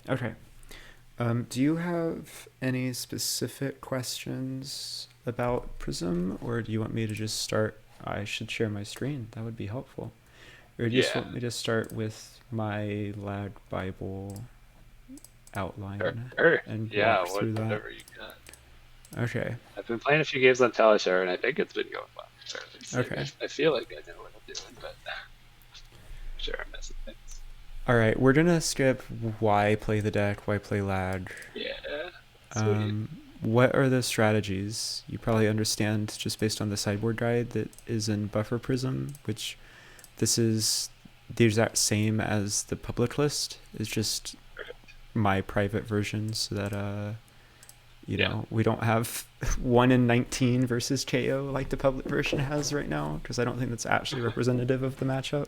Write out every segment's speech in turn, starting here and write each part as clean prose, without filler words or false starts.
Okay. Do you have any specific questions about Prism, or do you want me to just start? I should share my screen. That would be helpful. Or do you just Yeah, want me to start with my lag Bible outline sure. and Yeah, walk through that? whatever you got. Okay. I've been playing a few games on Talishar, and I think it's been going well. Or at least Okay. I feel like I know what I'm doing, but sure, I'm missing things. All right. We're gonna skip why play the deck, why play lag. Yeah, sweet. What are the strategies? You probably understand just based on the sideboard guide that is in Buffer Prism, which this is the exact same as the public list. It's just my private version so that Yeah, we don't have 1 in 19 versus KO like the public version has right now, because I don't think that's actually representative of the matchup.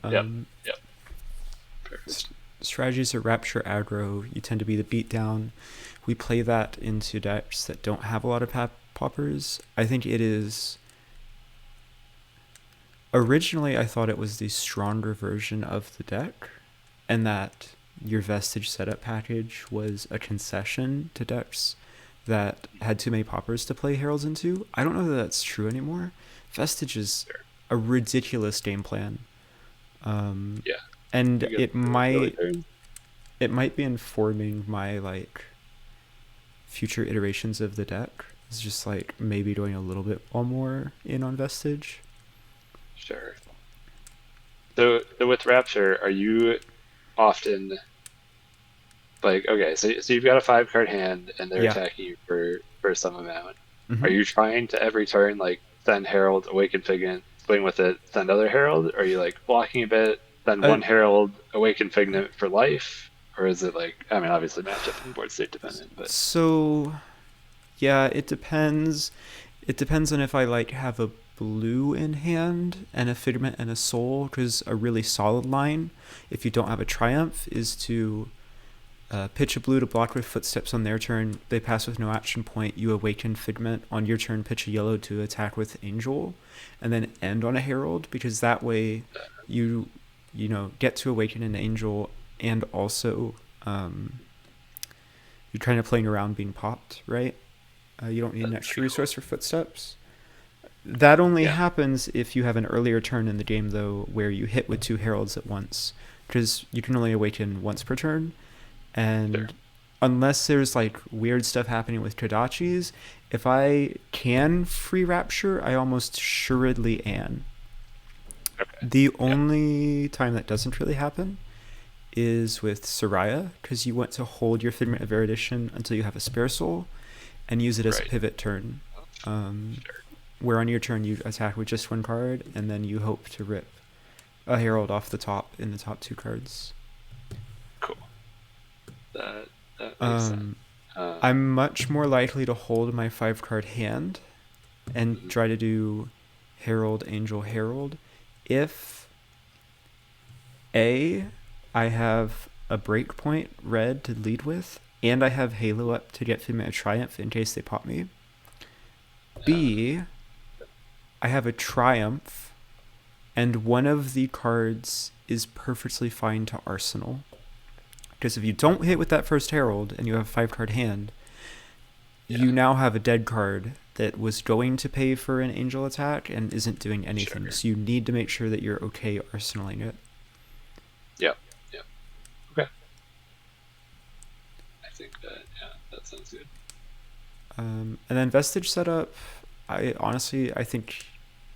yep, Um, yep. Perfect. Strategies are Rapture aggro. You tend to be the beatdown. We play that into decks that don't have a lot of poppers. I think it is. Originally, I thought it was the stronger version of the deck, and that your Vestige setup package was a concession to decks that had too many poppers to play Heralds into. I don't know that that's true anymore. Vestige is Sure. a ridiculous game plan, Yeah, and you get it the early might turn. it might be informing my future iterations of the deck. It's just maybe doing a little bit more in on Vestige. Sure. So with Rapture, are you often like okay? So you've got a 5 card hand, and they're Yeah. attacking you for some amount. Are Mm-hmm. you trying to every turn like send Herald, Awaken Figment, swing with it, send other Herald? Or are you like blocking a bit, send Uh, one Herald, Awaken Figment for life? Or is it like I mean obviously matchup and board state dependent, but so yeah, it depends. It depends on if I have a blue in hand and a Figment and a Soul, because a really solid line, if you don't have a Triumph, is to pitch a blue to block with footsteps on their turn. They pass with no action point. You awaken Figment on your turn. Pitch a yellow to attack with Angel, and then end on a Herald, because that way you get to awaken an Angel, and also you're trying to playing around being popped, right? You don't need an that's extra pretty cool. resource for footsteps. That only Yeah, happens if you have an earlier turn in the game, though, where you hit with 2 heralds at once, because you can only awaken once per turn, sure. and unless there's weird stuff happening with Kodachis, if I can free Rapture, I almost assuredly am. Okay. The Yeah. only time that doesn't really happen is with Soraya, because you want to hold your Figment of Erudition until you have a spare soul and use it as a Right. pivot turn. Um, Sure. where on your turn you attack with just 1 card, and then you hope to rip a Herald off the top in the top 2 cards. Cool. That that makes sense. Um, Um, I'm much more likely to hold my 5 card hand and mhm, try to do Herald, Angel, Herald if A, I have a breakpoint red to lead with, and I have Halo up to get Figment of Triumph in case they pop me. uh, B, I have a Triumph, and one of the cards is perfectly fine to Arsenal. Because if you don't hit with that first Herald and you have a 5 card hand, yeah. you now have a dead card that was going to pay for an Angel attack and isn't doing anything. Sure. So you need to make sure that you're okay arsenaling it. Yep. Yep. Okay. I think that yeah, that sounds good. And then Vestige setup, I think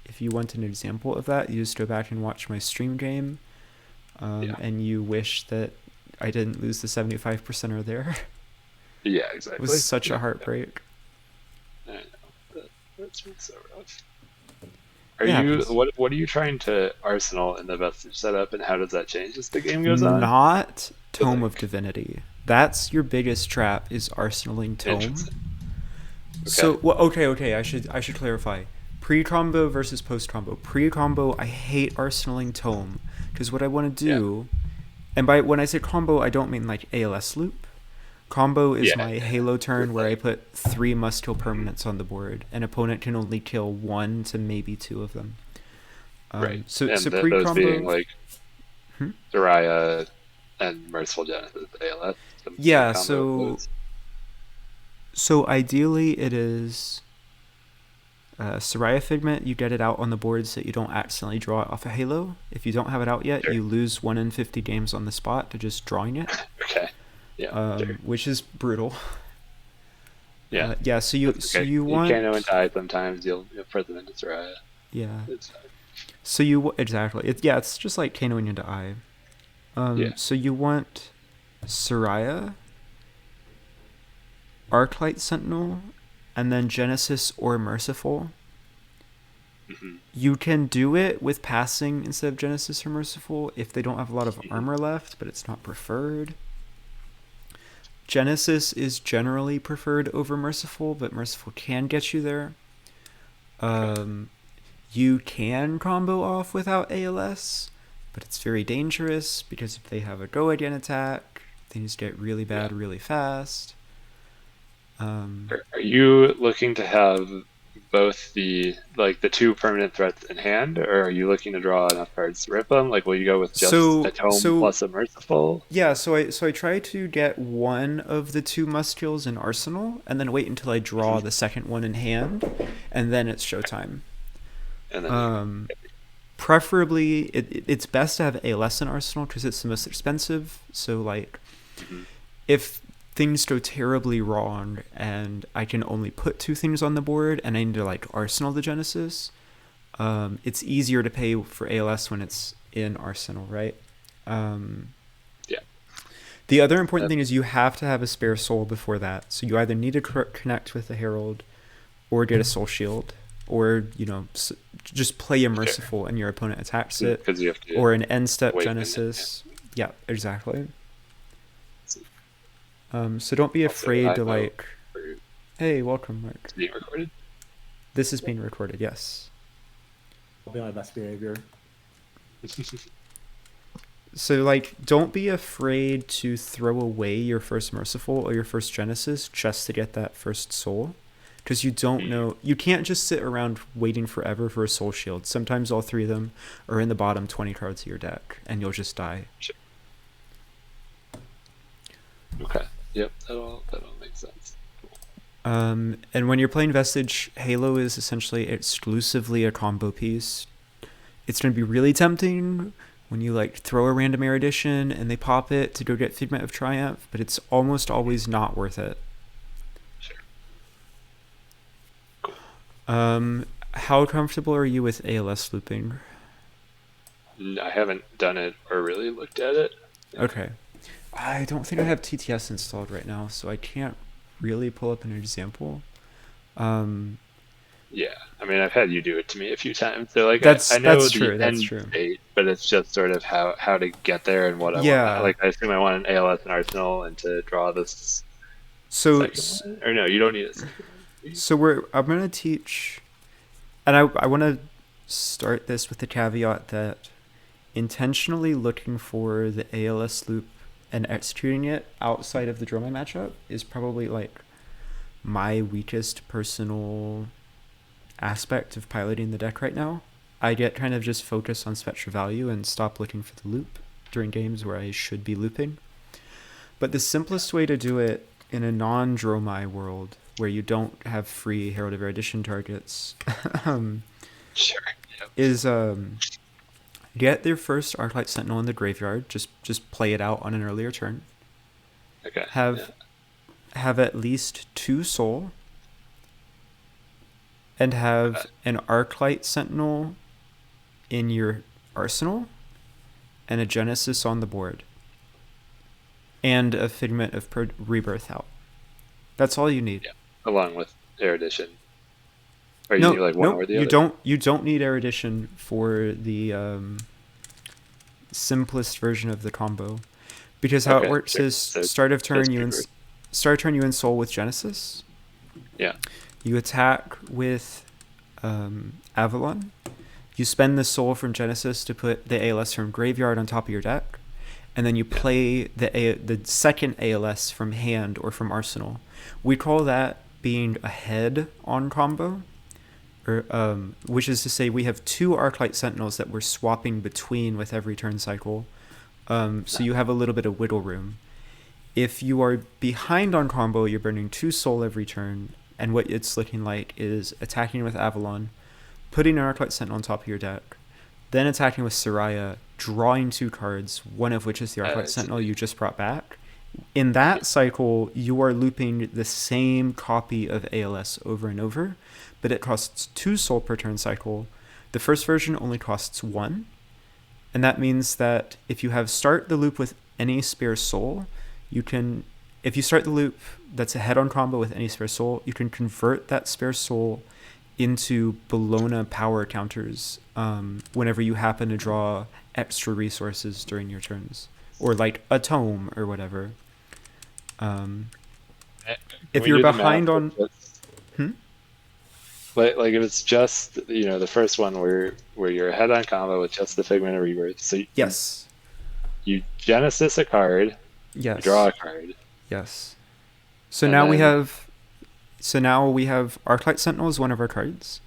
if you want an example of that, you just go back and watch my stream game, Yeah. and you wish that I didn't lose the 75%er there. Yeah. It was Exactly. such a Yeah. Yeah. heartbreak. I know. That's been so rough. Are It you happens. what are you trying to arsenal in the vestige setup, and how does that change as the game goes on? Not So Tome of like Divinity. That's your biggest trap, is arsenaling Tome. interesting. Okay. So, well, okay. I should clarify. Pre-combo versus post-combo. Pre-combo, I hate arsenaling Tome, because what I want to Yeah. do, and by when I say combo, I don't mean ALS loop. Combo is Yeah. my Halo turn With where I like put 3 must-kill mhm, permanents on the board. An opponent can only kill 1 to maybe 2 of them. right, So and those being pre-combo. like Hmm? Soraya, and Merciful Genesis ALS. Some Yeah, combo of so those. ideally it is Soraya Figment. You get it out on the board so that you don't accidentally draw it off a Halo. If you don't have it out yet, Sure. you lose 1 in 50 games on the spot to just drawing it, Okay. Yeah. Sure. which is brutal. Yeah. Yeah, so That's okay. you You can't know and want die sometimes. You'll put them into Soraya. yeah. It's fine. So exactly. It's just like Kano into Eye. Yeah. So you want Soraya, Arclight Sentinel, and then Genesis or Merciful. Hmm. You can do it with passing instead of Genesis or Merciful if they don't have a lot of armor left, but it's not preferred. Genesis is generally preferred over Merciful, but Merciful can get you there. You can combo off without ALS, but it's very dangerous because if they have a go again attack, things get really bad really fast. Are you looking to have both the two permanent threats in hand, or are you looking to draw enough cards to rip them? Like, will you go with just a So tome so plus a merciful? yeah, so I try to get one of the two muscles in arsenal, and then wait until I draw Mhm. the second one in hand, and then it's showtime. And then Um, Preferably, it's best to have ALS in arsenal because it's the most expensive. So like, mhm. if things go terribly wrong and I can only put 2 things on the board and I need to like arsenal the Genesis, it's easier to pay for ALS when it's in arsenal, right? Um, Yeah, the other important that, thing is you have to have a spare soul before that. So you either need to connect with the Herald or get a soul shield, or just play a sure. merciful and your opponent attacks it, Because you have to or an end step awaken it. Genesis. Yeah, exactly. Yeah. So don't be Also, afraid to IMO like, for hey, welcome, Mark. being recorded. This is being recorded. Yes. I'll be my best behavior. So like, don't be afraid to throw away your first merciful or your first Genesis just to get that first soul. Because you don't know, you can't just sit around waiting forever for a soul shield. Sometimes all 3 of them are in the bottom 20 cards of your deck, and you'll just die. Sure. Okay. Yep. That all makes sense. And when you're playing Vestige, Halo is essentially exclusively a combo piece. It's going to be really tempting when you like throw a random erudition and they pop it to go get Figment of Triumph, but it's almost always not worth it. Sure. How comfortable are you with ALS looping? I haven't done it or really looked at it. Okay. I don't think I have TTS installed right now, so I can't really pull up an example. Yeah, I mean, I've had you do it to me a few times. So like, That's I know that's the true. That's end true. state, but it's just sort of how to get there and what I want. Yeah. Like, I assume I want an ALS and Arsenal, and to draw this So second one. Or no, you don't need a second one. so I'm gonna teach, and I want to start this with the caveat that intentionally looking for the ALS loop and executing it outside of the Dromai matchup is probably like my weakest personal aspect of piloting the deck right now. I get kind of just focused on Spectra value and stop looking for the loop during games where I should be looping. But the simplest way to do it in a non-Dromai world where you don't have free Herald of Erudition targets Sure. Yep. is get their first Arclight Sentinel in the graveyard. Just play it out on an earlier turn. Okay. Have at least 2 soul, and have an Arclight Sentinel in your arsenal, and a Genesis on the board, and a Figment of Rebirth out. That's all you need. Yeah. Along with Erudition. Or you need like one or the you other? you don't need Erudition for the simplest version of the combo, because how it works is start of turn you Soul with Genesis. Yeah. You attack with Avalon. You spend the soul from Genesis to put the ALS from graveyard on top of your deck, and then you play the second ALS from hand or from arsenal. We call that being ahead on combo, or which is to say we have 2 Arclight Sentinels that we're swapping between with every turn cycle, So you have a little bit of wiggle room. If you are behind on combo, you're burning 2 soul every turn, and what it's looking like is attacking with Avalon, putting an Arclight Sentinel on top of your deck, then attacking with Soraya, drawing 2 cards, one of which is the Arclight Sentinel you just brought back. In that cycle, you are looping the same copy of ALS over and over, but it costs 2 soul per turn cycle. The first version only costs 1, and that means that if you have start the loop with any spare soul, you can, if you start the loop that's a head-on combo with any spare soul, you can convert that spare soul into Bologna power counters whenever you happen to draw extra resources during your turns, or like a tome or whatever. If you're behind on, like if it's just the first one where you're ahead on combo with just the Figment of Rebirth, so yes, you Genesis a card, yes, you draw a card, yes. So now we have Arclight Sentinel is one of our cards,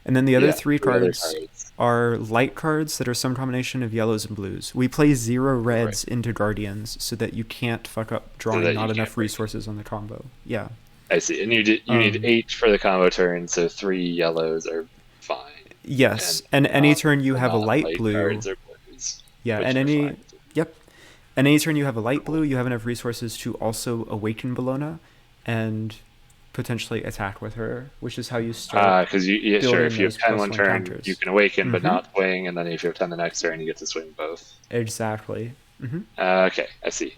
and then the other 3 cards are light cards that are some combination of yellows and blues. We play 0 reds into Guardians so that you can't fuck up drawing not enough resources on the combo. Yeah. I see. And you need 8 for the combo turn, so 3 yellows are fine. Yes, and any turn you have a light blue. Cards are blues, yeah, and any turn you have a light blue, you have enough resources to also awaken Bologna and potentially attack with her, which is how you start. Because if you have 10 one turn, counters. You can awaken but not swing, and then if you have 10 the next turn, you get to swing both. Exactly. Okay, I see.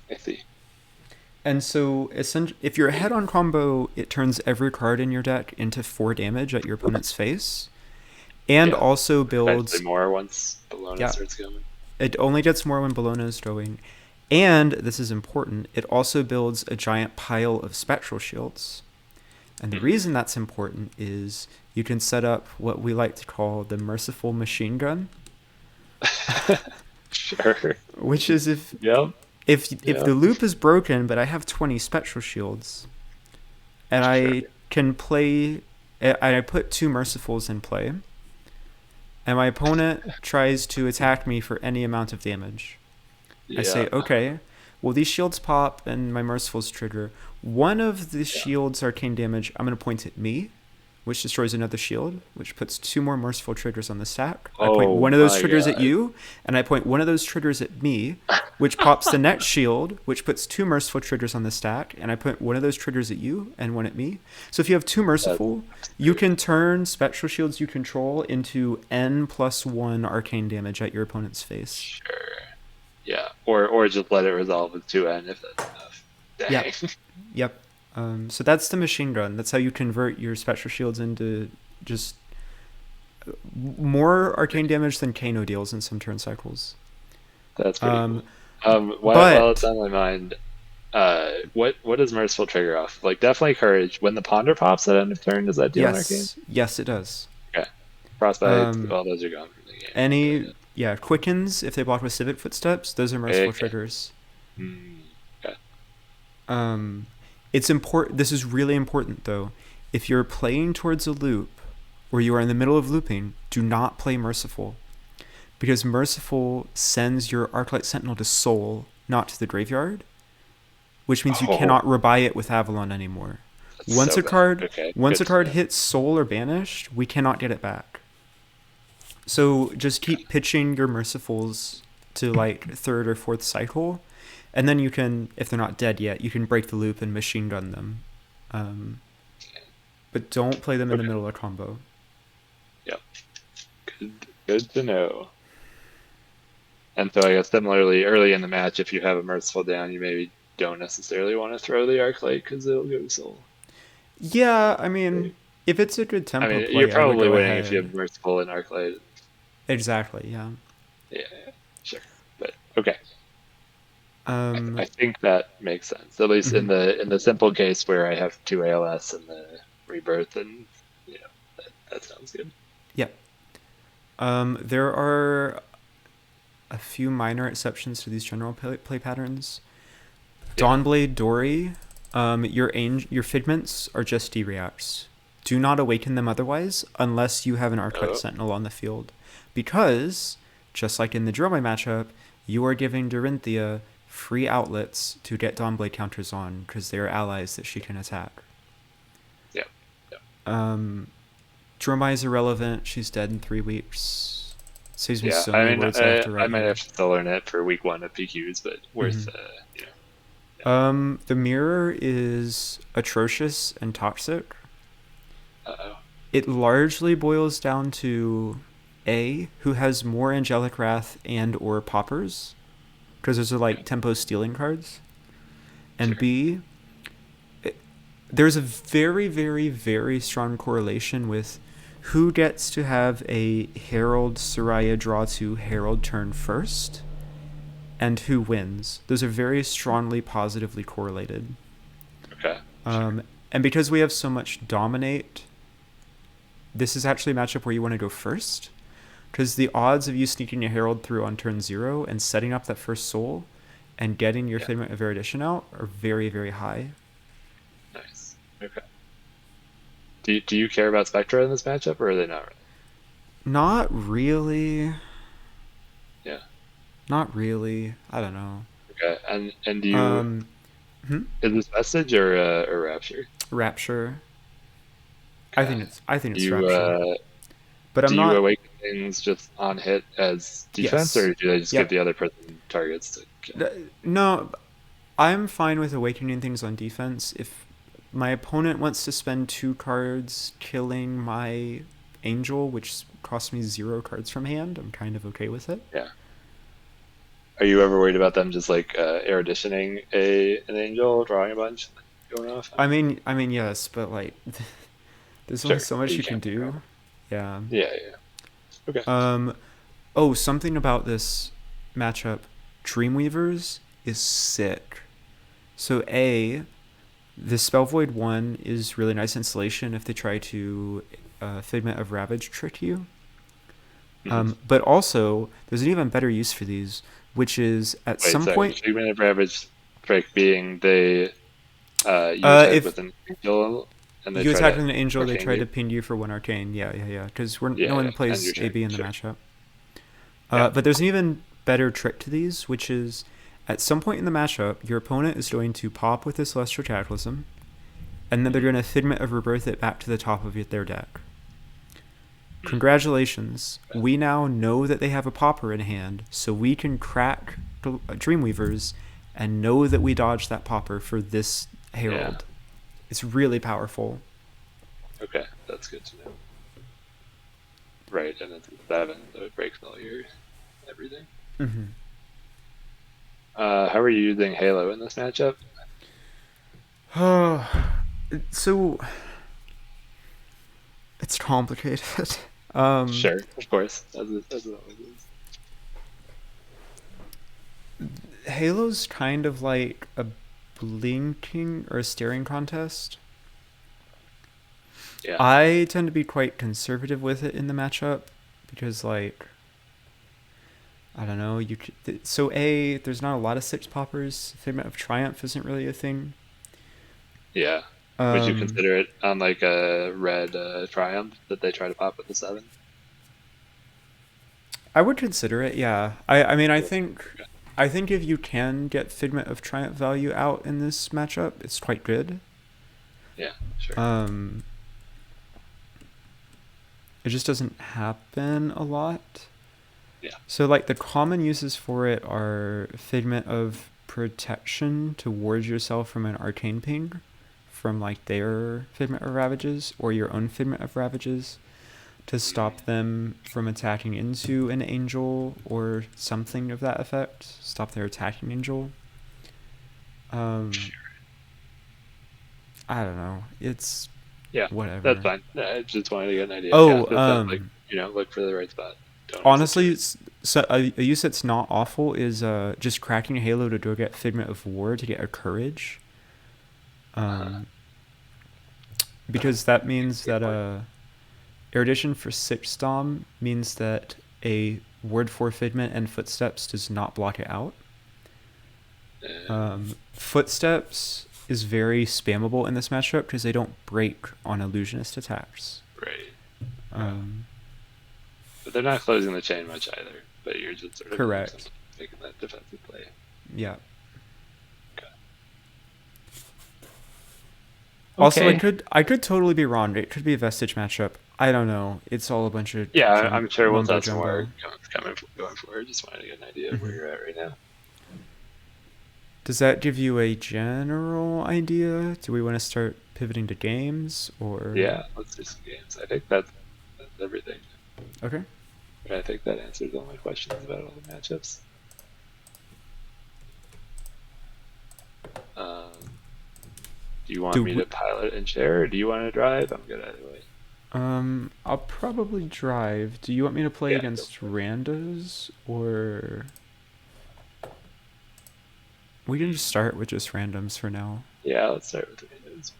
And so, if you're ahead on combo, it turns every card in your deck into 4 damage at your opponent's face, and also builds more once Bologna starts going. It only gets more when Bologna is going, and this is important. It also builds a giant pile of spectral shields. And the reason that's important is you can set up what we like to call the merciful machine gun. Sure. Which is if the loop is broken, but I have 20 spectral shields, and I can play, I put 2 mercifuls in play, and my opponent tries to attack me for any amount of damage. I say, okay, well, these shields pop and my mercifuls trigger. One of the shields arcane damage, I'm going to point at me, which destroys another shield, which puts 2 more merciful triggers on the stack. I point one of those triggers at you, and I point one of those triggers at me, which pops the next shield, which puts 2 merciful triggers on the stack, and I point one of those triggers at you and one at me. So if you have 2 merciful, you can turn spectral shields you control into N+1 arcane damage at your opponent's face. Sure. Yeah, or just let it resolve with 2N if that's enough. Dang. Yep. So that's the machine gun. That's how you convert your spectral shields into just more arcane damage than Kano deals in some turn cycles. That's pretty cool. While it's on my mind, what does Merciful trigger off? Like, definitely Courage. When the Ponder pops at end of turn, does that deal an arcane? Yes, it does. Okay. Frostbite, all those are gone from the game. Quickens, if they block with Civic Footsteps, those are merciful triggers. Okay. It's important. This is really important, though. If you're playing towards a loop, or you are in the middle of looping, do not play Merciful, because Merciful sends your Arclight Sentinel to Soul, not to the graveyard, which means you cannot rebuy it with Avalon anymore. Once a card hits Soul or Banished, we cannot get it back. So just keep pitching your Mercifuls to like 3rd or 4th cycle, and then you can, if they're not dead yet, you can break the loop and machine gun them. But don't play them in the middle of a combo. Yep. Good to know. And so I guess similarly, early in the match, if you have a Merciful down, you maybe don't necessarily want to throw the Arclight because it'll go to Soul. Yeah, I mean, if it's a good tempo play, you're probably winning if you have Merciful and Arclight. Exactly, yeah. Yeah, sure. But, okay. I think that makes sense. At least in the simple case where I have 2 ALS and the Rebirth, and that sounds good. Yep. There are a few minor exceptions to these general play patterns. Dawnblade Dori, your Figments are just D-reacts. Do not awaken them otherwise, unless you have an Arclight Sentinel on the field. Because, just like in the Dromai matchup, you are giving Dorinthia free outlets to get Dawnblade counters on because they are allies that she can attack. Yep. Yep. Dromai is irrelevant. She's dead in 3 weeks. Saves me Yeah, so many words I have to I write might here. have to still learn it for week 1 of PQs, but worth, you know. The mirror is atrocious and toxic. Uh-oh. It largely boils down to A, who has more Angelic Wrath and or poppers, because those are like tempo stealing cards. And Sure. B, there's a very, very, very strong correlation with who gets to have a Herald Soraya draw to Herald turn first and who wins. Those are very strongly positively correlated. Okay. And because we have so much dominate, this is actually a matchup where you want to go first, because the odds of you sneaking a Herald through on turn 0 and setting up that first soul and getting your Figment of Erudition out are very, very high. Nice. Okay. Do you care about Spectra in this matchup, or are they not really? Not really. Yeah. Not really. I don't know. Okay. And do you is this Message or Rapture? Rapture. Okay. I think it's You Rapture. But I'm do not. you awaken things just on hit as defense, Yes. or do they just Yep. give the other person targets to kill? No, I'm fine with awakening things on defense. If my opponent wants to spend 2 cards killing my angel, which costs me 0 cards from hand, I'm kind of okay with it. Yeah. Are you ever worried about them just like eruditioning an angel, drawing a bunch, and going off? I mean, yes, but like, there's only Sure, so much you you can can't do. control. Yeah. Yeah. Okay. Oh, something about this matchup. Dreamweavers is sick. So A, the Spell Void 1 is really nice insulation if they try to Figment of Ravage trick you. But also, there's an even better use for these, which is at some point... Figment of Ravage trick being they you attack with an angel and they you try attack to with an angel, they try you. to ping you for 1 arcane. Yeah. Because no Yeah, one and plays you're AB in the sure. matchup. Yeah. But there's an even better trick to these, which is at some point in the matchup, your opponent is going to pop with the Celestial Cataclysm, and then they're going to Figment of Rebirth it back to the top of their deck. Congratulations. We now know that they have a popper in hand, so we can crack Dreamweavers and know that we dodged that popper for this Herald. Yeah. It's really powerful. Okay, that's good to know. Right, and it's a 7, so it breaks all your everything. Mm-hmm. How are you using Halo in this matchup? So it's complicated. Sure, of course, as it always is. Halo's kind of like a blinking or a staring contest. Yeah. I tend to be quite conservative with it in the matchup because, like, I don't know. So A, there's not a lot of 6 poppers. Figment of Triumph isn't really a thing. Yeah. Would you consider it on like a red Triumph that they try to pop with the 7? I would consider it. Yeah. I mean, I think if you can get Figment of Triumph value out in this matchup, it's quite good. Yeah. Sure. It just doesn't happen a lot. Yeah. So, like, the common uses for it are Figment of Protection to ward yourself from an Arcane Ping from, like, their Figment of Ravages or your own Figment of Ravages to stop them from attacking into an angel or something of that effect. Stop their attacking angel. I don't know. It's... Yeah, whatever. that's fine. I just wanted to get an idea. Oh, like, look for the right spot. Don't honestly, a use that's not awful is just cracking Halo to go get Figment of War to get a Courage. Because that means that Erudition for 6 Dom means that a Word for Figment and Footsteps does not block it out. Footsteps is very spammable in this matchup because they don't break on illusionist attacks. Right. But they're not closing the chain much either. But you're just sort of correct. making that defensive play. Yeah. Okay. Also, Okay. I could totally be wrong. It could be a Vestige matchup. I don't know. It's all a bunch of Yeah, I'm sure we'll mumbo test more jumbo. going forward. Just wanted to get an idea of where you're at right now. Does that give you a general idea? Do we want to start pivoting to games or? Yeah, let's do some games. I think that's everything. Okay. But I think that answers all my questions about all the matchups. Do you want me to pilot and share, or do you want to drive? I'm good either way. I'll probably drive. Do you want me to play Yeah, against randos, or we can just start with just randoms for now? Yeah, let's start with the randos.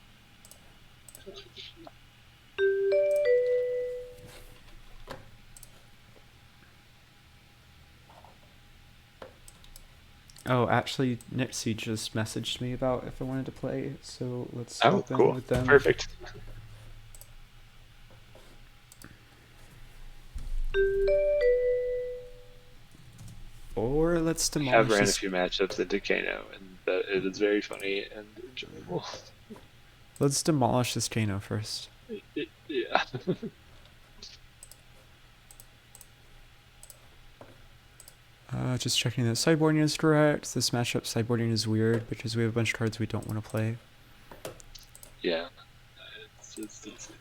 Oh, actually, Nixie just messaged me about if I wanted to play, so let's Oh, open cool. with them. Perfect. Or let's demolish I've ran a this. few matchups into Kano, and it is very funny and enjoyable. Let's demolish this Kano first. Yeah. Just checking that sideboarding is correct. This matchup sideboarding is weird because we have a bunch of cards we don't want to play. Yeah. It's easy.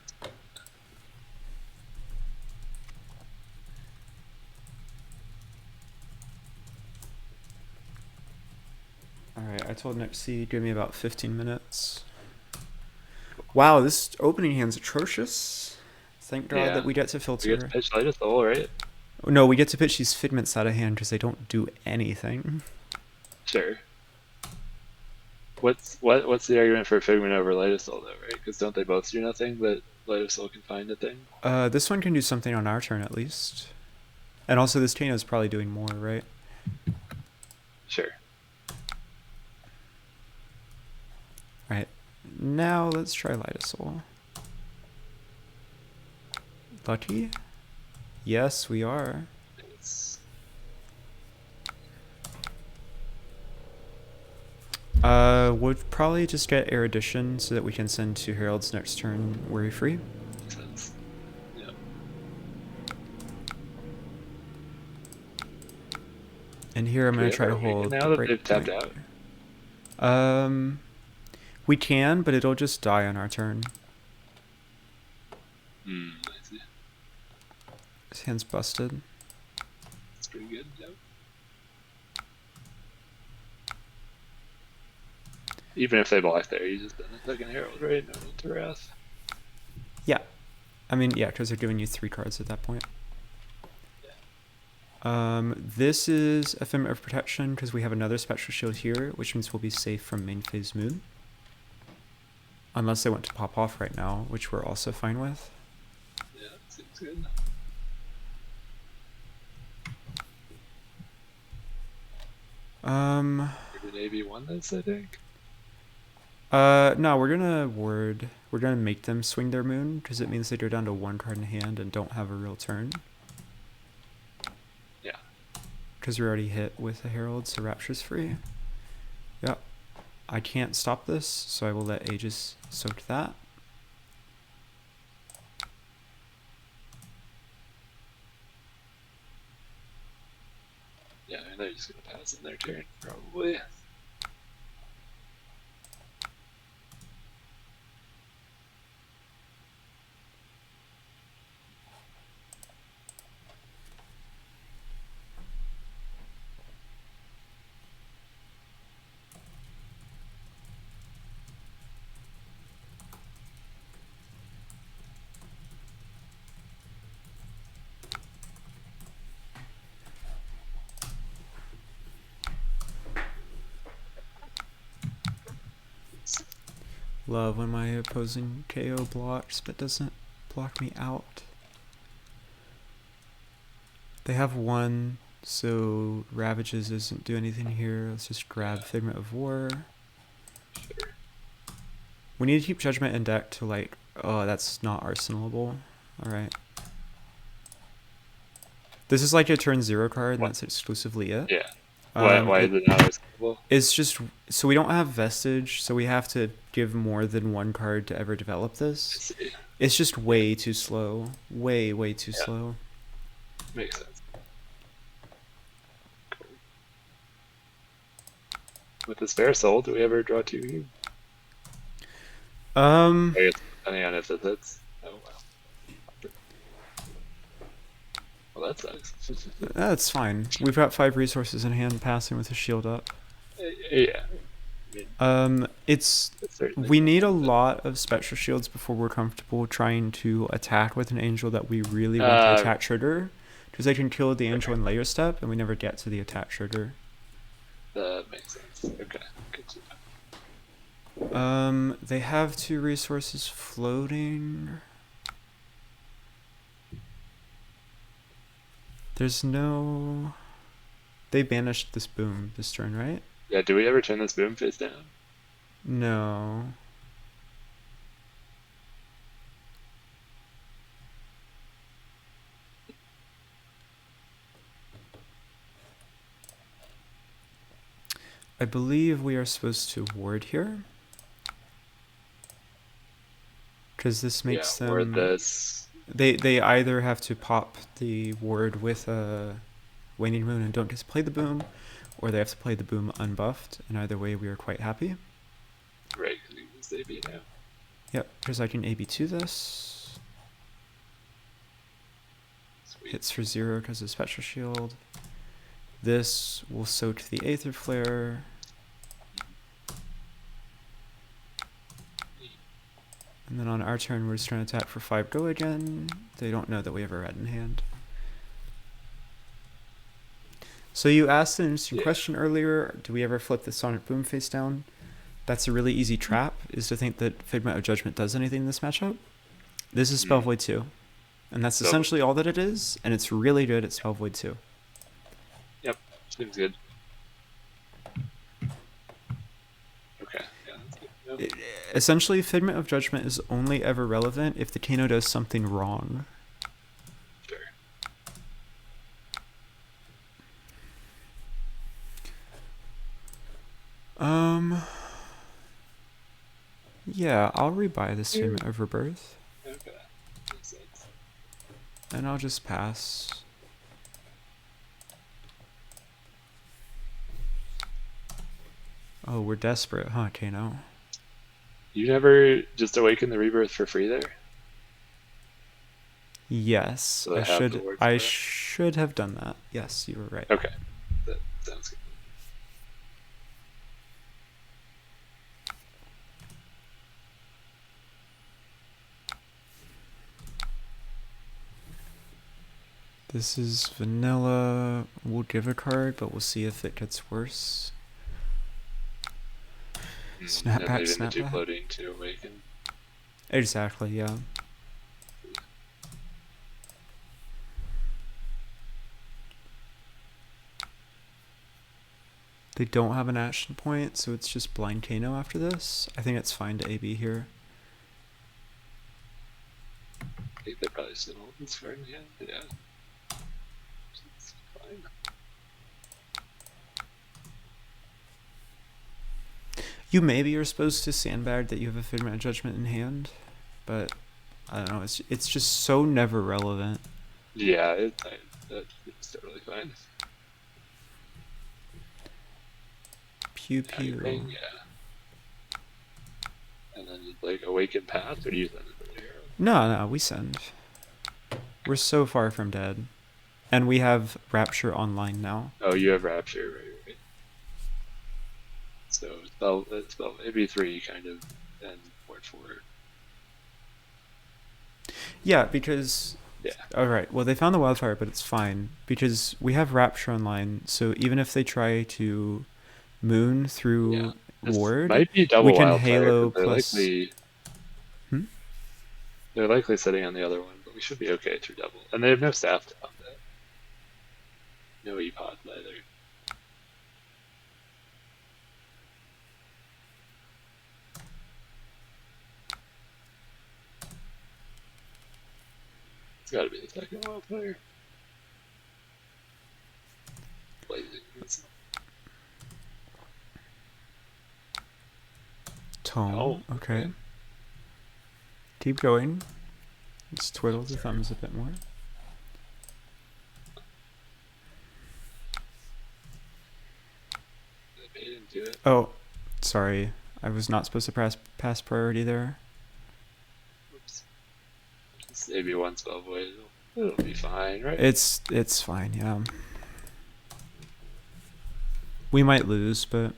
Alright, I told Nixie give me about 15 minutes. Wow, this opening hand's atrocious. Thank God that we get to filter. We get to pitch Light of Soul, right? No, we get to pitch these Figments out of hand because they don't do anything. Sure. What's the argument for Figment over Light of Soul, though, right? Because don't they both do nothing, but Light of Soul can find a thing? This one can do something on our turn at least. And also this Kano's probably doing more, right? Sure. Alright, now let's try Light of Soul. Lucky? Yes, we are. We'll probably just get Erudition so that we can send 2 Heralds next turn worry-free. Makes sense. Yeah. And here I'm going to try to hold now the that they've tapped out. We can, but it'll just die on our turn. I see. His hand's busted. That's pretty good, yep. Even if they block there, you just done a second Herald, right? No need to Wrath. Yeah. I mean, yeah, because they're giving you 3 cards at that point. Yeah. This is Ephemeral Protection because we have another Spectral Shield here, which means we'll be safe from main phase Moon. Unless they want to pop off right now, which we're also fine with. Yeah, seems good. We're gonna AB1 this, I think. No, we're gonna make them swing their moon because it means they go down to 1 card in hand and don't have a real turn. Yeah. Because we're already hit with a Herald, so Rapture's free. Yep. I can't stop this, so I will let Aegis soak that. Yeah, they're just gonna pass in their turn, probably. Love when my opposing KO blocks but doesn't block me out. They have 1, so Ravages doesn't do anything here. Let's just grab Figment of War. Sure. We need to keep Judgment in deck to like, oh, that's not arsenalable. Alright. This is like a turn 0 card, and that's exclusively it? Yeah. Why is it not always capable? It's just so we don't have Vestige, so we have to give more than one card to ever develop I this. see. It's just way too slow. Way too slow. Makes sense. Cool. With the spare soul, do we ever draw 2? I guess depending on if it hits. Oh wow. Well, that sucks. That's fine. We've got 5 resources in hand, passing with a shield up. Yeah. It's certainly we need a lot of Spectra shields before we're comfortable trying to attack with an angel that we really want to attack trigger, because they can kill the angel in layer step, and we never get to the attack trigger. That makes sense. Okay. Good to know. They have 2 resources floating. There's no. They banished this boom this turn, right? Yeah, do we ever turn this boom face down? No. I believe we are supposed to ward here. Because this makes them. Ward this. They either have to pop the ward with a Waning Moon and don't get to play the boom, or they have to play the boom unbuffed, and either way we are quite happy. Right, because we use AB now. Yep, because I can AB2 this. Sweet. Hits for 0 because of Spectral Shield. This will soak the Aether Flare. And then on our turn, we're just trying to attack for 5 go again. They don't know that we have a red in hand. So you asked an interesting question earlier. Do we ever flip the Sonic Boom face down? That's a really easy trap, is to think that Figment of Judgment does anything in this matchup. This is Spell Void 2. And that's essentially all that it is, and it's really good at Spell Void 2. Yep, seems good. Okay, yeah, that's good. Yep. Essentially, Figment of Judgment is only ever relevant if the Kano does something wrong. Sure. Yeah, I'll rebuy this Figment of Rebirth. Okay, makes sense. And I'll just pass. Oh, we're desperate, huh, Kano? You never just awaken the rebirth for free there? Yes, So I should have done that. Yes, you were right. Okay, that sounds good. This is vanilla. We'll give a card, but we'll see if it gets worse. Snap back, snap back. Floating to awaken. Exactly, yeah. They don't have an action point, so it's just blind Kano after this. I think it's fine to AB here. I think they probably still hold this card in hand. Yeah. It's fine. You maybe are supposed to sandbag that you have a Figment of Judgment in hand, but I don't know. It's just so never relevant. Yeah, it's totally fine. Pew pew. Yeah. And then you like awaken path, or do you send it for the hero? No, we send. We're so far from dead. And we have Rapture online now. Oh, you have Rapture, right. So spell maybe 3 kind of, and word 4. Yeah, because... Yeah. Alright, well they found the Wildfire, but it's fine. Because we have Rapture online, so even if they try to moon through ward, might be double we can Wildfire, Halo they're plus... They're likely sitting on the other one, but we should be okay through double. And they have no staff to combat. No E-Pod either. It's gotta be the second Wildfire. Blazing. Tone. Okay. Keep going. Let's twiddle the thumbs a bit more. I made him do it. Oh, sorry. I was not supposed to pass priority there. Oops. Just maybe one spell void. It'll be fine, right? It's fine, yeah. We might lose, but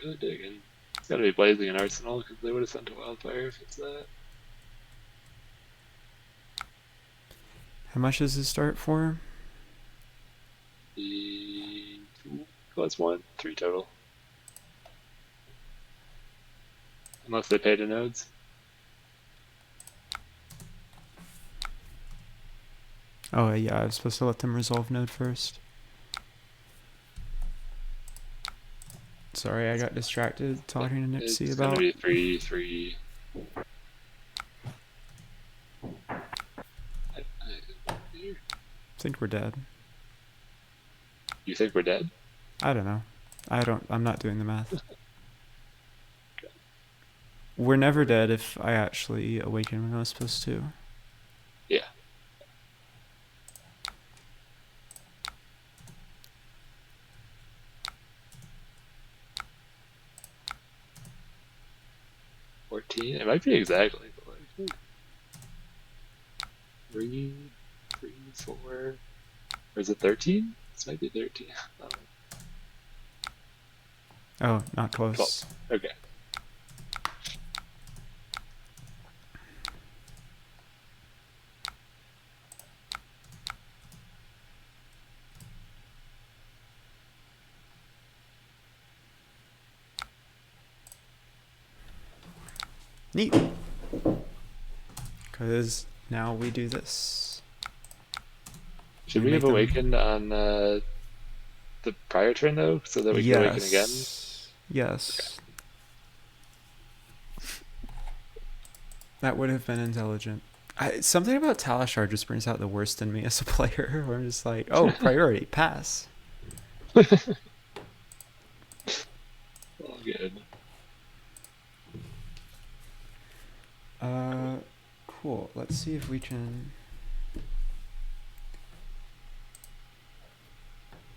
Really digging. It's gotta be Blazing and Arsenal because they would have sent a Wildfire if it's that. how much does it start for? The 2 plus 1, 3 total. Unless they pay to nodes. Oh yeah, I was supposed to let them resolve node first. Sorry, I got distracted talking to Nixie It's about. gonna be 3, 3. I think we're dead. You think we're dead? I don't know. I'm not doing the math. We're never dead if I actually awaken when I was supposed to. Yeah. It might be exactly, but like 3, 3, 4. Or is it 13? This might be 13. Oh, not close. 12. Okay. Neat. Because now we do this. Should We we make have them- awakened on the prior turn though, so that we can awaken again? Yes. That would have been intelligent. Something about Talishar just brings out the worst in me as a player. Where I'm just like, oh, priority, pass. All good. Cool. Let's see if we can.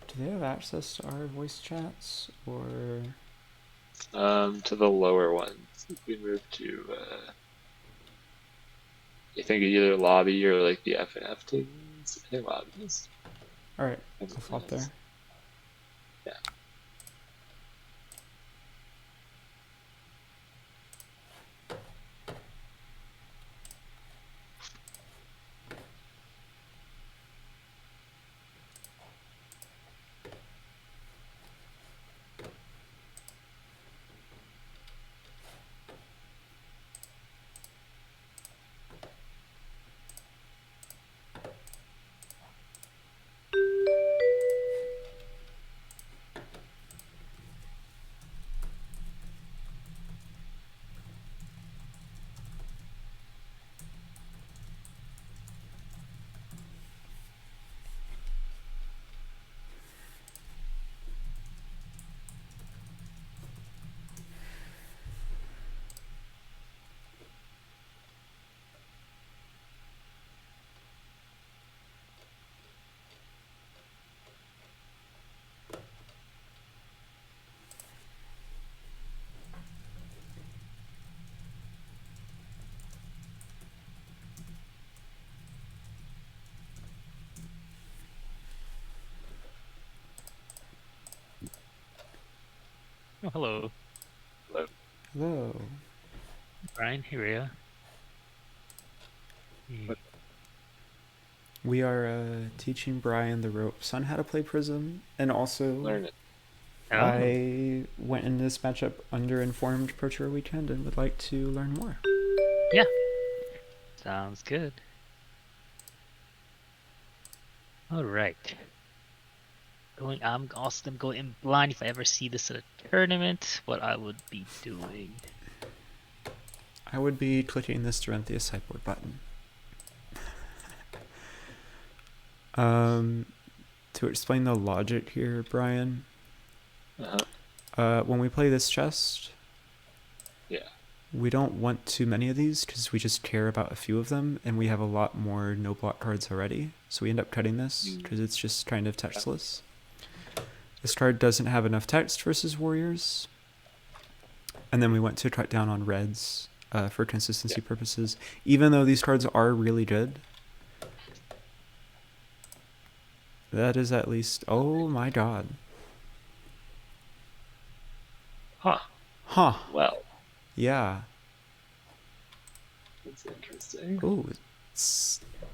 Do they have access to our voice chats or? To the lower ones. If we move to, I think either lobby or like the FNF things. I think lobbies. All right, I'll flop there. Yeah. Oh, hello, Hello. Hello. Brian. Here What? We are teaching Brian the ropes on how to play Prism, and also Learn it. Oh, I went in this matchup underinformed Pro Tour weekend and would like to learn more. sounds good. All right. I'm also gonna go in blind if I ever see this at a tournament. What I would be doing. I would be clicking this to rent the sideboard button. To explain the logic here, Brian, when we play this chest, Yeah. we don't want too many of these because we just care about a few of them, and we have a lot more no block cards already. So we end up cutting this because it's just kind of textless. This card doesn't have enough text versus warriors. And then we went to cut down on reds for consistency purposes. Even though these cards are really good, that is at least... Oh my god. Huh. Huh. Well, Yeah. that's interesting. Ooh,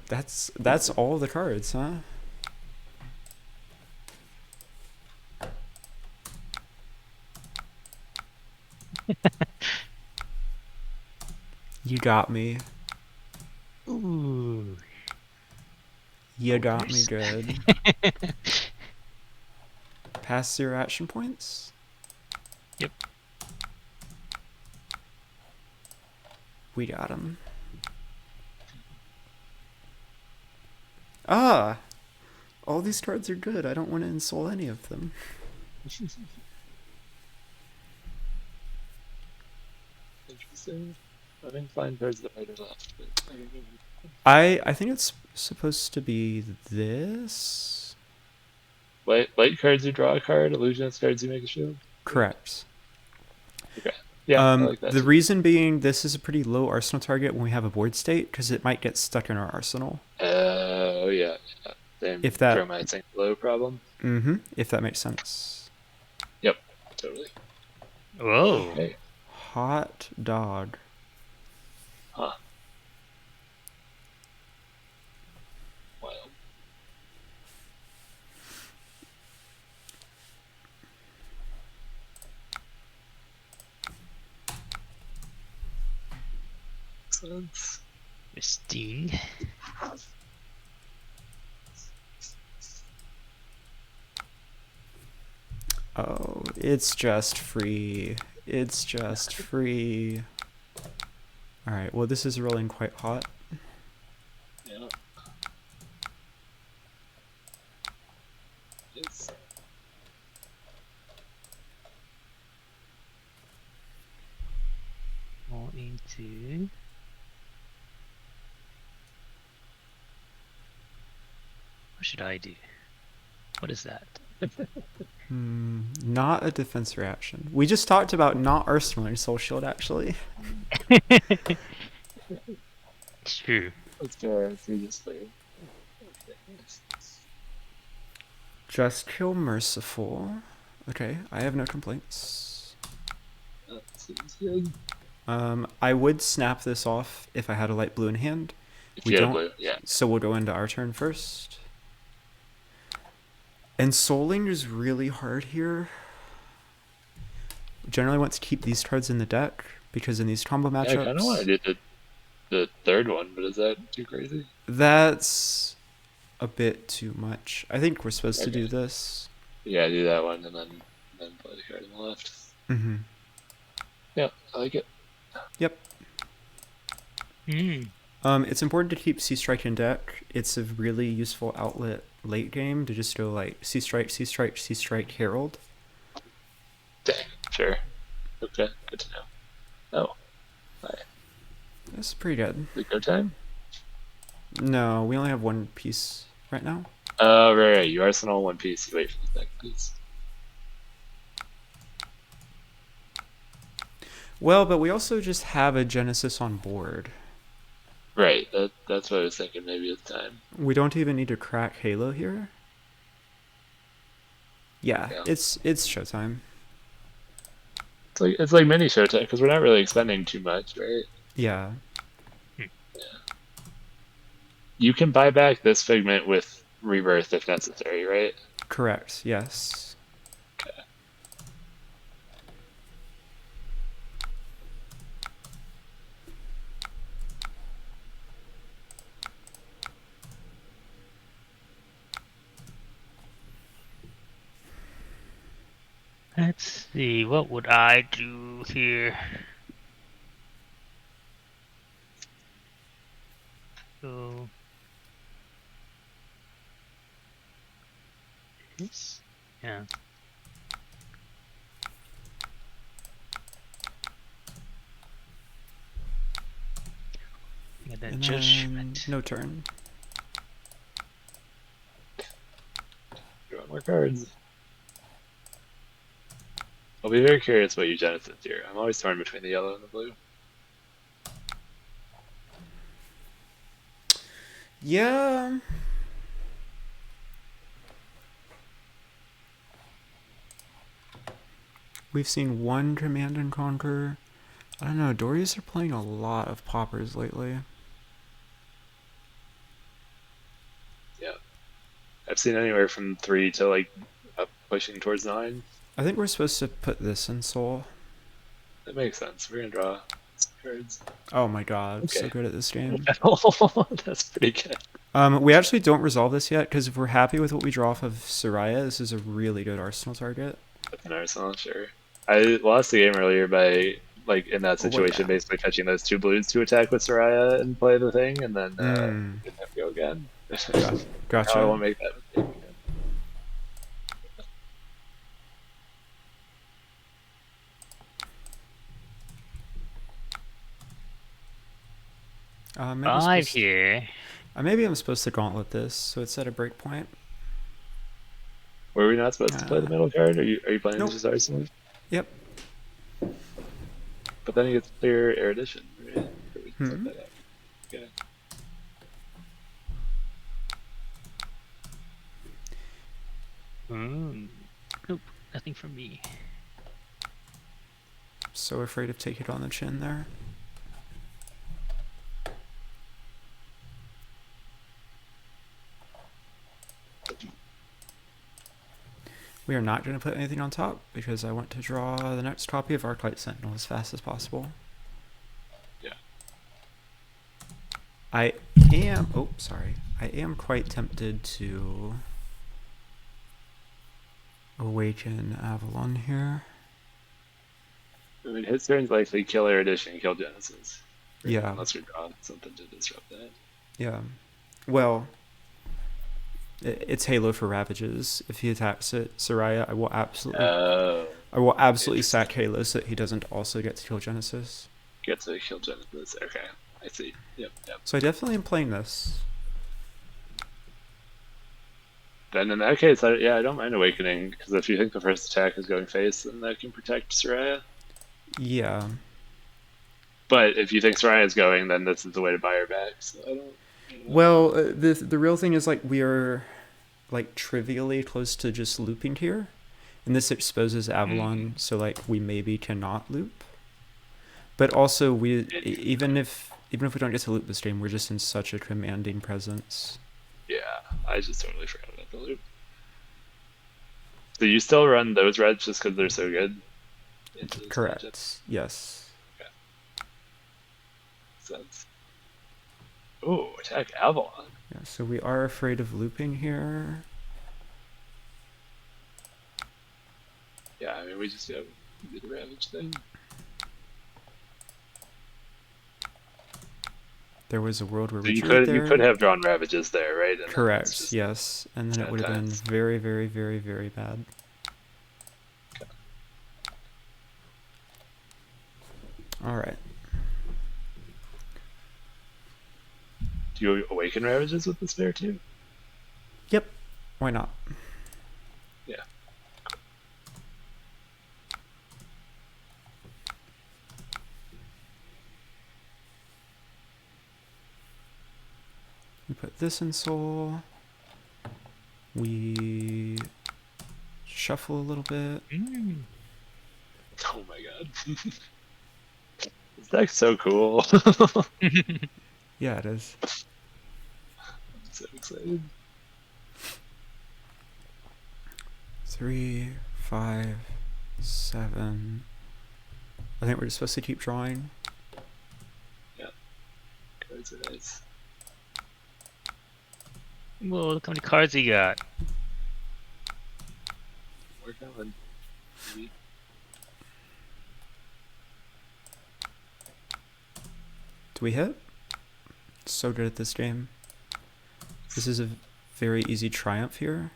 that's all the cards, huh? You got me. Ooh. You got me Focus. good. Pass 0 action points? Yep. We got him. Ah! All these cards are good. I don't want to insult any of them. Interesting. I didn't find cards that right or left. But I don't know. I think it's supposed to be this? Light cards you draw a card, illusionist cards you make a shield. Correct. Okay. Yeah, I like that. The too. reason being this is a pretty low arsenal target when we have a board state because it might get stuck in our arsenal. Oh yeah. Same If that- throw my sink low problem. Mm-hmm. If that makes sense. Yep, totally. Whoa. Okay. Hot dog. Huh. Wild. Excellent. Pristine. Oh, it's just free. It's just free. Alright, well this is rolling quite hot. Yeah. It's More into. What should I do? What is that? Not a defense reaction. We just talked about not arsenaling Soul Shield actually. It's true. That's fair. It's just like Just kill Merciful. Okay, I have no complaints. that seems good. I would snap this off if I had a light blue in hand. If We you had don't- blue, yeah. So we'll go into our turn first. And Souling is really hard here. Generally want to keep these cards in the deck because in these combo Yeah, I kind of want matchups, to do the third one, but is that too crazy? that's a bit too much. I think we're supposed to do Okay. this. Yeah, do that one and then play the card on the left. Mm-hmm. Yeah, I like it. Yep. Mm. It's important to keep Sea Strike in deck. It's a really useful outlet late game to just go like Sea Strike, Sea Strike, Sea Strike, Herald. Dang, sure. Okay, good to know. Oh, That's pretty good. is it go time? No, we only have one piece right now. Oh, right. You arsenal one piece. You wait for the second piece. Well, but we also just have a Genesis on board. Right. That's what I was thinking. Maybe it's time. We don't even need to crack Halo here. Yeah, Yeah. it's showtime. It's like mini showtime because we're not really expending too much, right? Yeah. You can buy back this figment with rebirth if necessary, right? Correct. Yes. Okay. Let's see. What would I do here? go this. Yeah. And then And then judgment. no turn. Draw more cards. I'll be very curious what you Genesis here. I'm always torn between the yellow and the blue. Yeah. We've seen one Command and Conquer. I don't know, Doris are playing a lot of poppers lately. Yeah. I've seen anywhere from 3 to like up pushing towards 9. I think we're supposed to put this in Soul. That makes sense. We're gonna draw some cards. Oh my god, I'm so Okay. good at this game. That's pretty good. We actually don't resolve this yet, because if we're happy with what we draw off of Soraya, this is a really good Arsenal target. That's an Arsenal, sure. I lost the game earlier by, like, in that situation, yeah. basically catching those 2 blues to attack with Soraya and play the thing, and then didn't have to go again. Gotcha. I won't make that mistake again. Maybe 5 here. Maybe I'm supposed to gauntlet this, so it's at a break point. Were we not supposed to play the middle card? Are you playing Nope. just Arsenal? Yep. But then he gets clear erudition, right? Or we can set that up. Okay. Nope, nothing from me. So afraid of taking it on the chin there. We are not going to put anything on top because I want to draw the next copy of Arclight Sentinel as fast as possible. Yeah. I am quite tempted to awaken Avalon here. I mean, his turn's likely kill erudition, kill Genesis. Right? Yeah. Unless we draw something to disrupt that. Yeah. Well, it's Halo for Ravages. If he attacks it, Soraya, I will absolutely sack Halo so that he doesn't also get to kill Genesis. Get to kill Genesis. Okay, I see. Yep. So I definitely am playing this. Then in that case, I don't mind Awakening, because if you think the first attack is going face, then that can protect Soraya. Yeah. But if you think Soraya is going, then this is the way to buy her back. So I don't know. Well, the real thing is, like, we are, like, trivially close to just looping here. And this exposes Avalon, so, like, we maybe cannot loop. But also, even if we don't get to loop this game, we're just in such a commanding presence. Yeah, I just totally forgot about the loop. So you still run those reds just because they're so good? Correct. Yes. Okay. Sense. Ooh, attack Avalon. Yeah, so we are afraid of looping here. Yeah, I mean, we just do the Ravage thing. There was a world where So we you drew could have drawn Ravages there, right? And Correct, just yes. And then it would have been 10 times. very, very, very, very bad. Okay. Alright. Do you awaken Ravages with the spare too? Yep. Why not? Yeah. We put this in Soul. We shuffle a little bit. Oh my god. This deck's so cool. Yeah, it is. I'm so excited. 3, 5, 7. I think we're just supposed to keep drawing. Cards are nice. Whoa, look how many cards he got. Work on. Maybe. Do we hit? So good at this game. This is a very easy triumph here.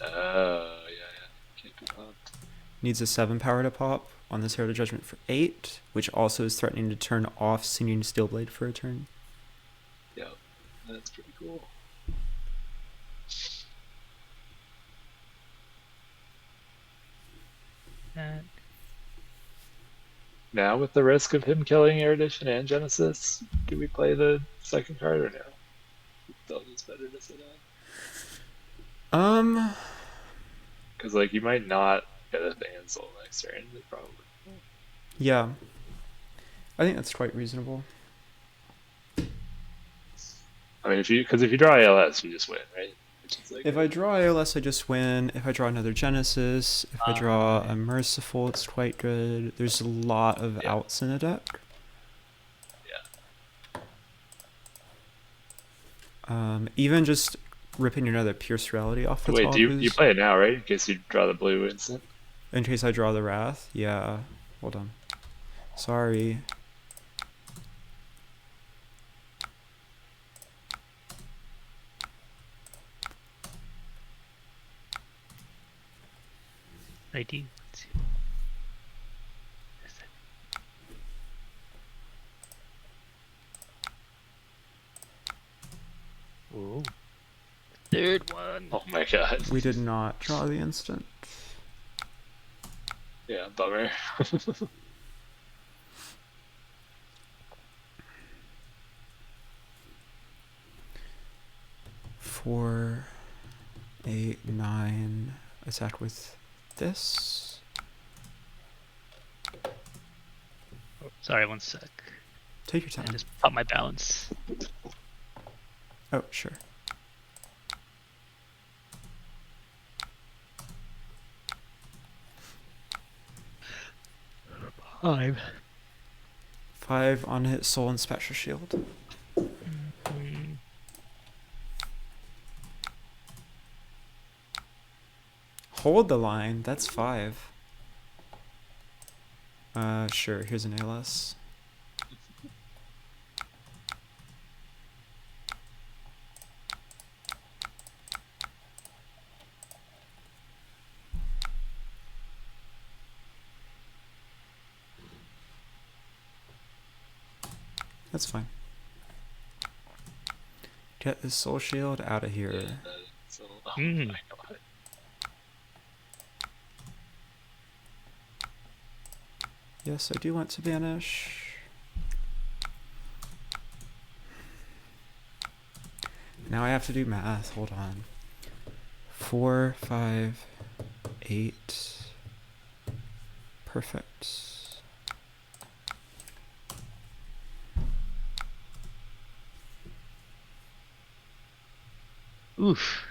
Oh, yeah. Can't be pumped. Needs a 7 power to pop on this Herald of Judgment for 8, which also is threatening to turn off Singing Steelblade for a turn. Yep, that's pretty cool. That. Now, with the risk of him killing Erudition and Genesis, do we play the second card or no? Still just better to sit on. Because, like, you might not get a Band Soul next turn, but probably. Yeah. I think that's quite reasonable. I mean, if you draw ALS, you just win, right? Which is like If I draw ALS, I just win. If I draw another Genesis, if I draw a Merciful, it's quite good. There's a lot of outs in the deck. Yeah. Even just ripping another Pierce Reality off the Wait, top. do you play it now, right? In case you draw the blue instant. In case I draw the Wrath? Yeah. Hold on. Sorry. ID. Ooh. Third one. Oh my god. We did not draw the instant. Yeah, bummer. 4, 8, 9. Attack with this. Oh, sorry, 1 sec. Take your I time. just popped my balance. Oh, sure. Five. 5 on hit Soul and Spectra Shield. Hold the line. That's 5. Sure. Here's an ALS. That's fine. Get this Soul Shield out of here. Yeah, oh my god. Yes, I do want to banish. Now I have to do math. Hold on. 4, 5, 8. Perfect. Oof.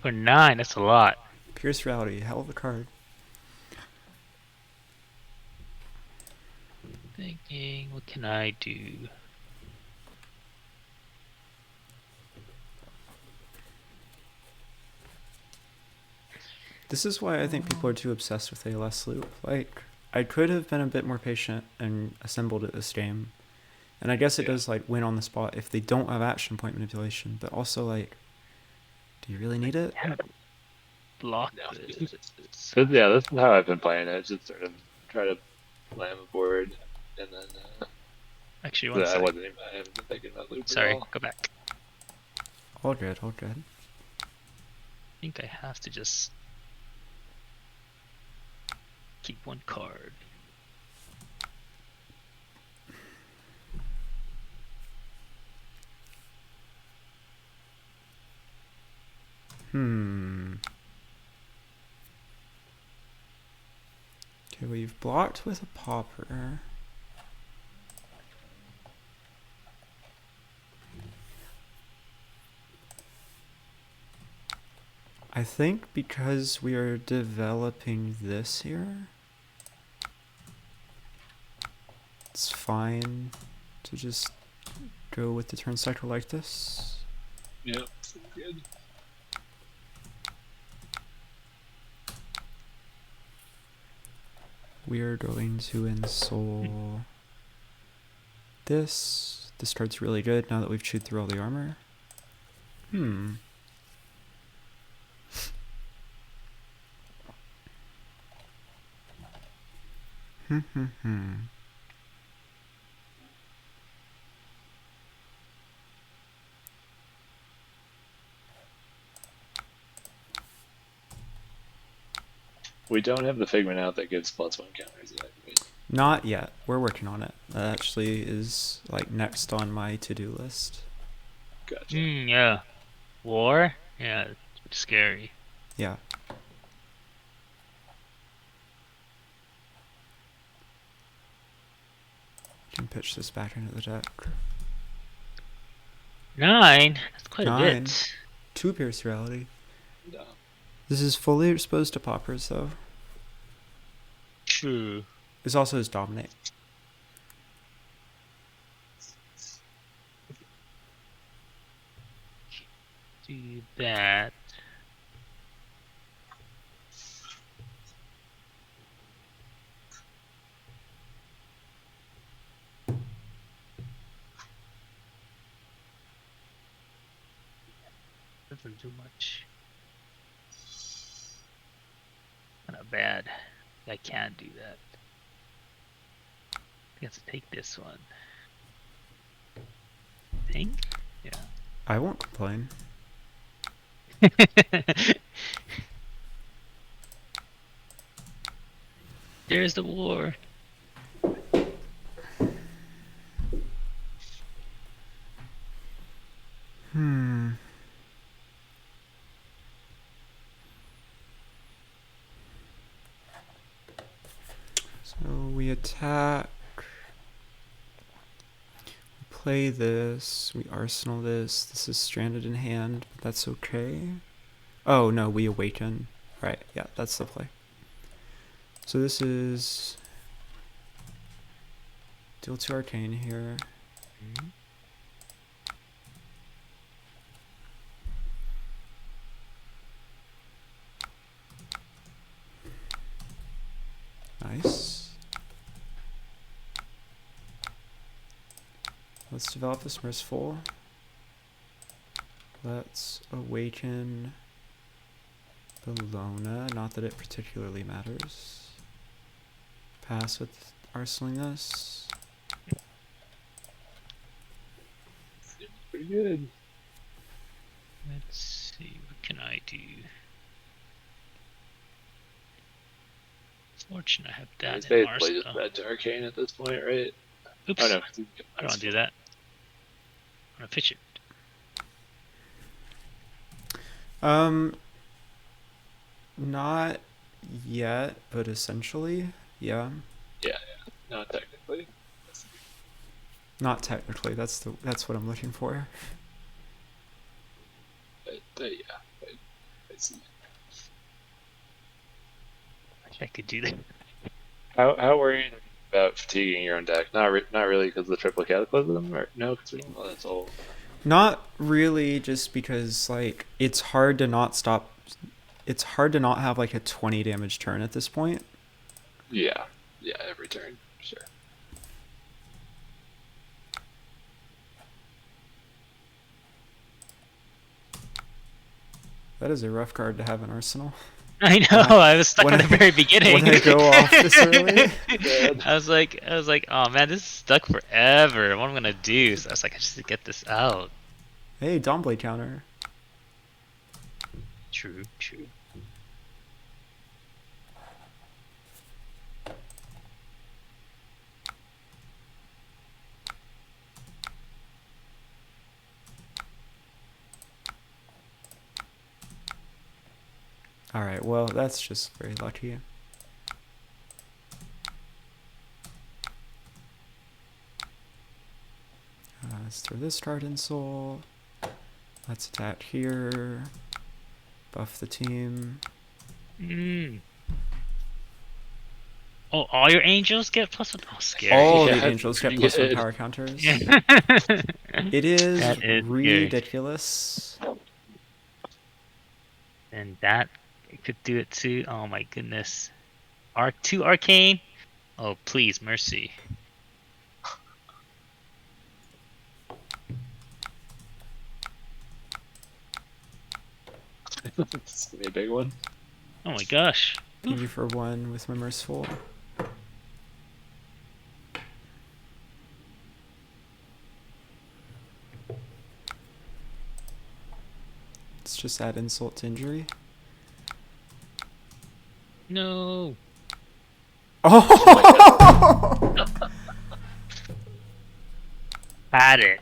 For 9, that's a lot. Pierce Reality, hell of a card. Thinking, what can I do? This is why I think people are too obsessed with ALS Loop. Like, I could have been a bit more patient and assembled it this game. And I guess it does, like, win on the spot if they don't have action point manipulation. But also, like, do you really need it? Block No. this. Yeah, this is how I've been playing it. Just sort of try to slam a board, and then Actually, 1 sec. I haven't been thinking about loop Sorry, at all. go back. All good, all good. I think I have to just keep 1 card. Okay, we've blocked with a Pauper. I think because we are developing this here, it's fine to just go with the turn cycle like this. Yep, sounds good. We are going to ensoul this, This card's really good now that we've chewed through all the armor. Hmm. Hmm. We don't have the figment out that gives +1 counters yet. Right? Not yet. We're working on it. That actually is like next on my to-do list. Gotcha. Yeah. War? Yeah, it's scary. Yeah. Can pitch this back into the deck. 9? That's quite 9. a bit. 2 Pierce Reality. No. This is fully exposed to poppers though. True. This also is Dominate. Do that. Doesn't do much. Not bad. I can't do that. I have to take this one. Think? Yeah. I won't complain. There's the war. Hmm. So we attack. We play this. We arsenal this. This is stranded in hand, but that's okay. Oh no, we awaken. Right, yeah, that's the play. So this is deal 2 arcane here. Mhm. Nice. Let's develop this Merciful. Let's awaken the Lona. Not that it particularly matters. Pass with arsenaling this. Seems pretty good. Let's see, what can I do? Fortunate I have that It's in basically just arsenal. red to arcane at this point, right? Oops, Oh no, I don't want to do that. I'm gonna pitch it. Not yet, but essentially, yeah. Not technically. Not technically. That's what I'm looking for. But yeah, I see. Wish I could do that. How worried are you about fatiguing your own deck? Not really because of the triple cataclysm, or no? Because we don't know that's all. Not really, just because like it's hard to not stop. It's hard to not have like a 20 damage turn at this point. Yeah, every turn, sure. That is a rough card to have in Arsenal. I know, I was stuck when at the I- very beginning. when I go off this early. I was like, oh man, this is stuck forever. What am I gonna do? So I was like, I just need to get this out. Hey, Dawnblade counter. True. Alright, well, that's just very lucky. Let's throw this card in Soul. Let's attack here. Buff the team. Oh, all your angels get +1? Oh, scary. All Yeah, the angels get pretty +1 good. power counters. It It is That is ridiculous. And that could do it too. Oh my goodness. R2 arcane? Oh, please, mercy. It's gonna be a big one. Oh my gosh. PG for 1 with my merciful. Let's just add insult to injury. No. Oh! Had it.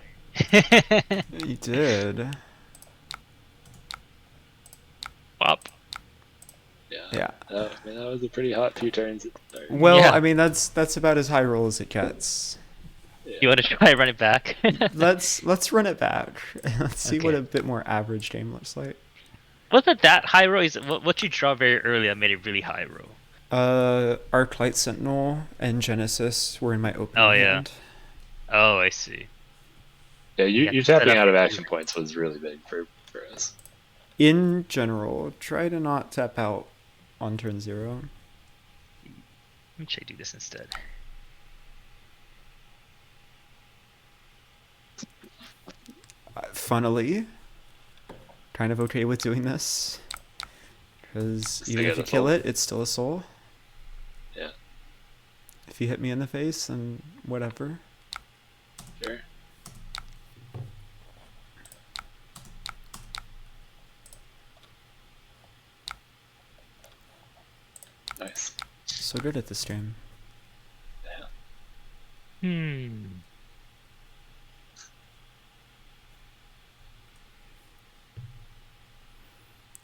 You did. Pop. Yeah. I mean, that was a pretty hot few turns at the start. Well, Yeah. I mean that's about as high roll as it gets. You want to try and run it back? Let's run it back. Let's see what Okay. a bit more average game looks like. Wasn't that high roll? Is what you draw very early that made it really high roll? Arclight Sentinel and Genesis were in my opening Oh, yeah. hand. Oh, I see. Yeah, Yeah, you set tapping up out of your action turn. points was really big for us. In general, try to not tap out on turn 0. Let me try to do this instead. Funnily, kind of okay with doing this. Because Still even if get you a kill soul. it, it's still a soul. Yeah, If you hit me in the face, then whatever. sure. Nice. So good at this game. Hmm.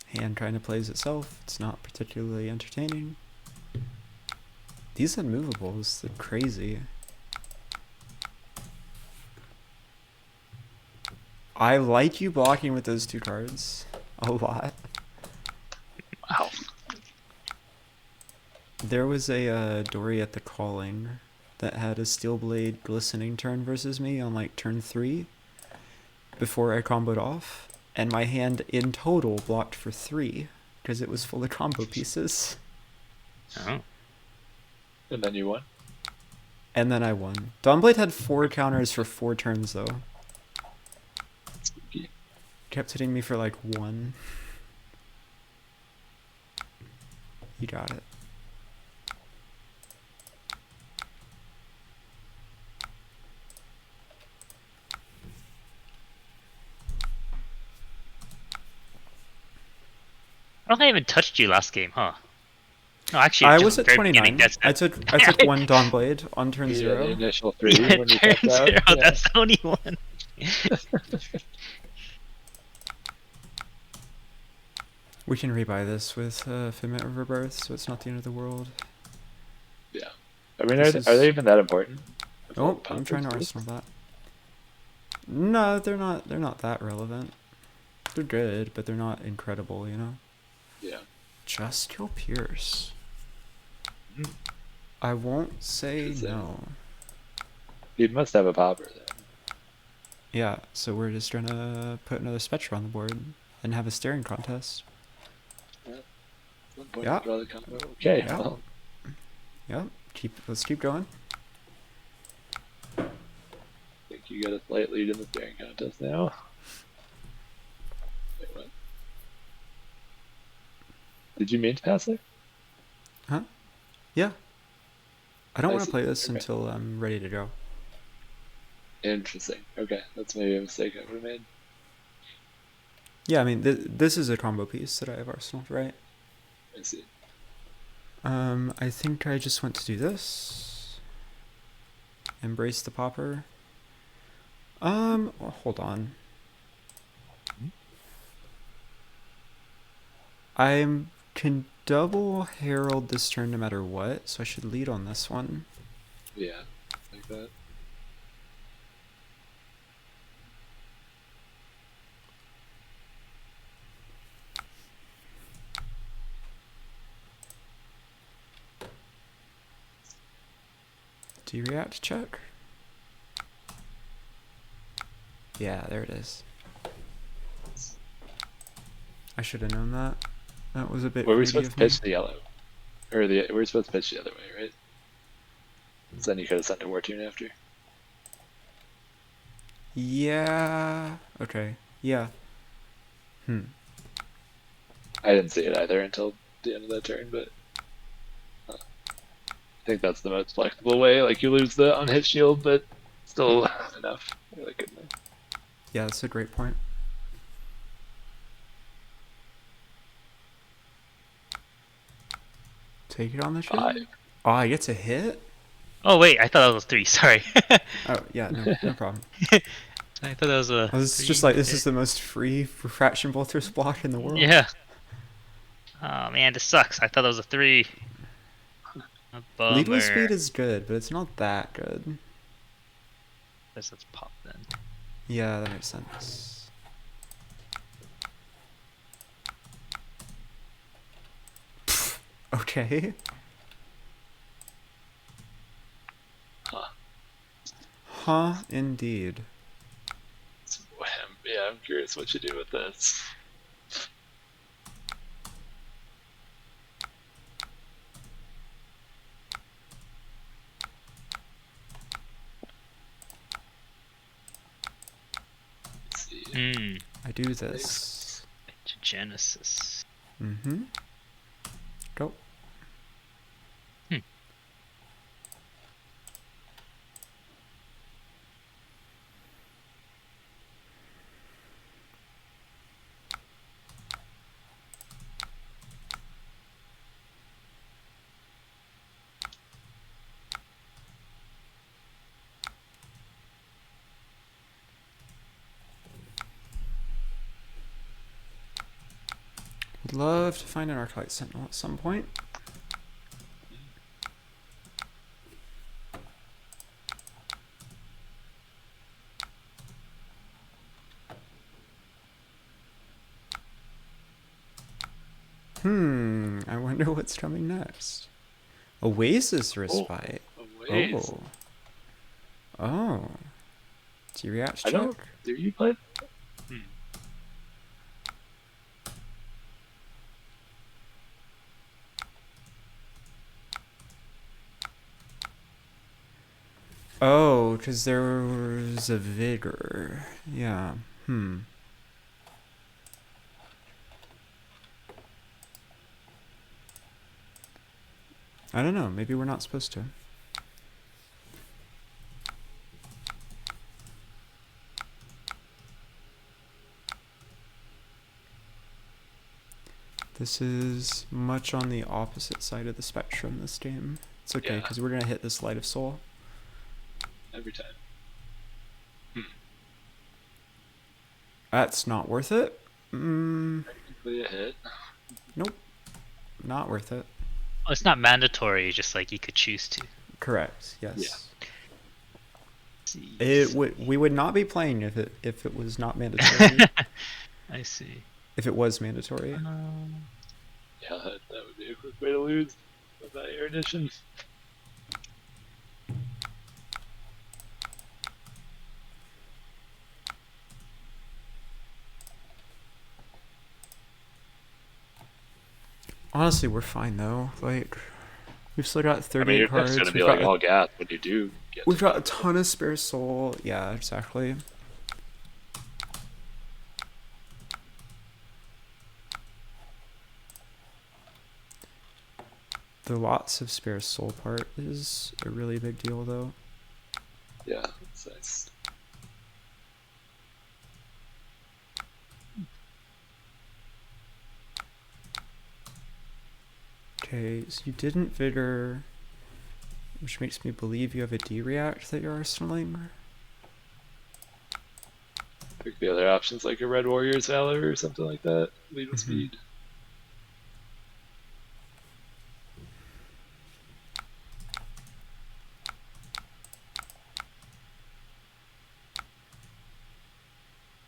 Hand trying to plays itself. It's not particularly entertaining. These unmovables, they're crazy. I like you blocking with those 2 cards a lot. Wow. There was a Dori at the Calling that had a Steel Blade Glistening turn versus me on like turn 3 before I comboed off, and my hand in total blocked for 3 because it was full of combo pieces. Oh. And then you won. And then I won. Dawnblade had 4 counters for 4 turns though. Spooky. Kept hitting me for like 1. You got it. I don't think I even touched you last game, huh? No, actually, I just was at very beginning, 29. I took 1 Dawnblade on turn Yeah, 0. the initial 3 Yeah, when you turn tapped out. 0, Yeah. that's the only one. We can rebuy this with Figment of Rebirth, so it's not the end of the world. Yeah. I mean, This are is- they even that important? Oh, I'm trying to arsenal that. No, they're not. They're not that relevant. They're good, but they're not incredible. You know. Yeah. Just kill Pierce. Mm. I won't say Is there- no. You must have a popper then. Yeah, so we're just gonna put another Spectra on the board and have a staring contest. At some point Yeah. you draw the combo. Okay, Yeah. well, Yep. Let's keep going. I think you got a slight lead in the staring contest now. Wait, what? Did you mean to pass there? Huh? Yeah. I don't I want to see. play this Okay. until I'm ready to go. Interesting. Okay, that's maybe a mistake I would have made. Yeah, I mean, this is a combo piece that I have arsenaled, right? I see. I think I just want to do this. Embrace the popper. Well, hold on. I can double herald this turn no matter what, so I should lead on this one. Yeah, like that. Do you react check? Yeah, there it is. I should have known that. That was a bit Were we greedy supposed to of me. pitch the yellow? Or we were supposed to pitch the other way, right? So then you could have sent a war tune after. Yeah. Okay. Yeah. I didn't see it either until the end of that turn, but I think that's the most flexible way. Like you lose the unhit shield, but still enough. Really good move. Yeah, that's a great point. Take it on the chin. 5. Oh, I get to hit? Oh wait, I thought that was 3. Sorry. Oh, yeah, no problem. I thought that was a. I was 3 just like, this hit. is the most free refraction bolters block in the world. Yeah. Oh man, this sucks. I thought that was a 3. A bummer. Lead with speed is good, but it's not that good. Let's pop then. Yeah, that makes sense. Okay. Huh, indeed. Yeah, I'm curious what you do with this. Let's see. I do this. Genesis. Mm-hmm. Go. Would love to find an Arclight Sentinel at some point. I wonder what's coming next. Oasis Respite. Oasis. Oh. Do you react I check? don't. Do you play? Oh, because there was a Vigor. Yeah. I don't know. Maybe we're not supposed to. This is much on the opposite side of the spectrum this game. It's okay, Yeah. because we're going to hit this Light of Soul. Every time. That's not worth it. Technically a hit. Nope. Not worth it. Oh, it's not mandatory. Just like you could choose to. Correct. Yes. Yeah. We would not be playing if it was not mandatory. I see. If it was mandatory. Yeah, that would be a quick way to lose without your addition. Honestly, we're fine though. Like, we've still got 38 you're cards. just gonna be We've like got all gas when you do get. We've got a ton of spare soul. Yeah, exactly. The lots of spare soul part is a really big deal though. Yeah, that's nice. Okay, so you didn't Vigor, which makes me believe you have a D-React that you're arsenaling. I think the other options like a Red Warrior's Valor or something like that. Lead with speed.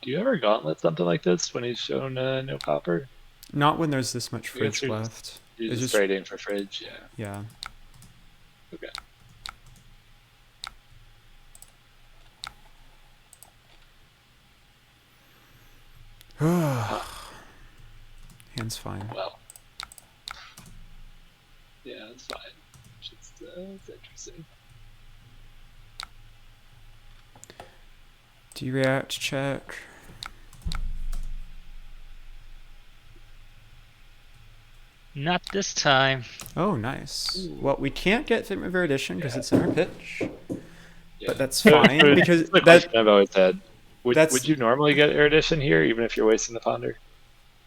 Do you ever gauntlet something like this when he's shown no copper? Not when there's this much I guess fridge you're left. You're It's just trading for fridge, yeah. Yeah. Okay. Hand's fine. Well. Yeah, that's fine. Just, it's interesting. D-React check. Not this time. Oh, nice. Ooh. Well, we can't get Figment of Erudition because it's in our pitch. Yeah. But that's fine, because It's the that- question I've always had. that's- Would you normally get Erudition here, even if you're wasting the Ponder?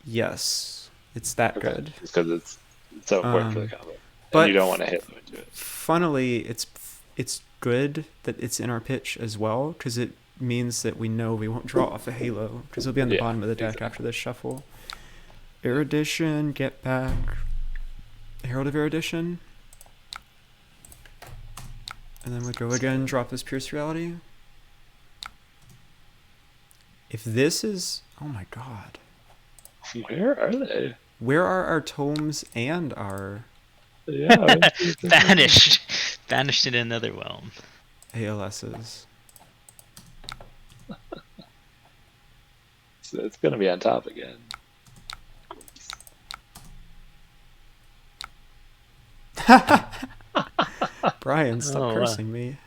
Yes, it's that Okay. good. Just because it's so important for the combo. but And you don't want to hit into it. Funnily, it's good that it's in our pitch as well, because it means that we know we won't draw off a Halo, because it'll be on the Yeah, bottom of the deck exactly. after this shuffle. Erudition, get back. Herald of Erudition. And then we go again, drop this Pierce Reality. If this is... Oh my god. Where are they? Where are our tomes and our Yeah. Banished. Banished in another realm. ALSs? So it's going to be on top again. Brian, stop Oh, wow. cursing me.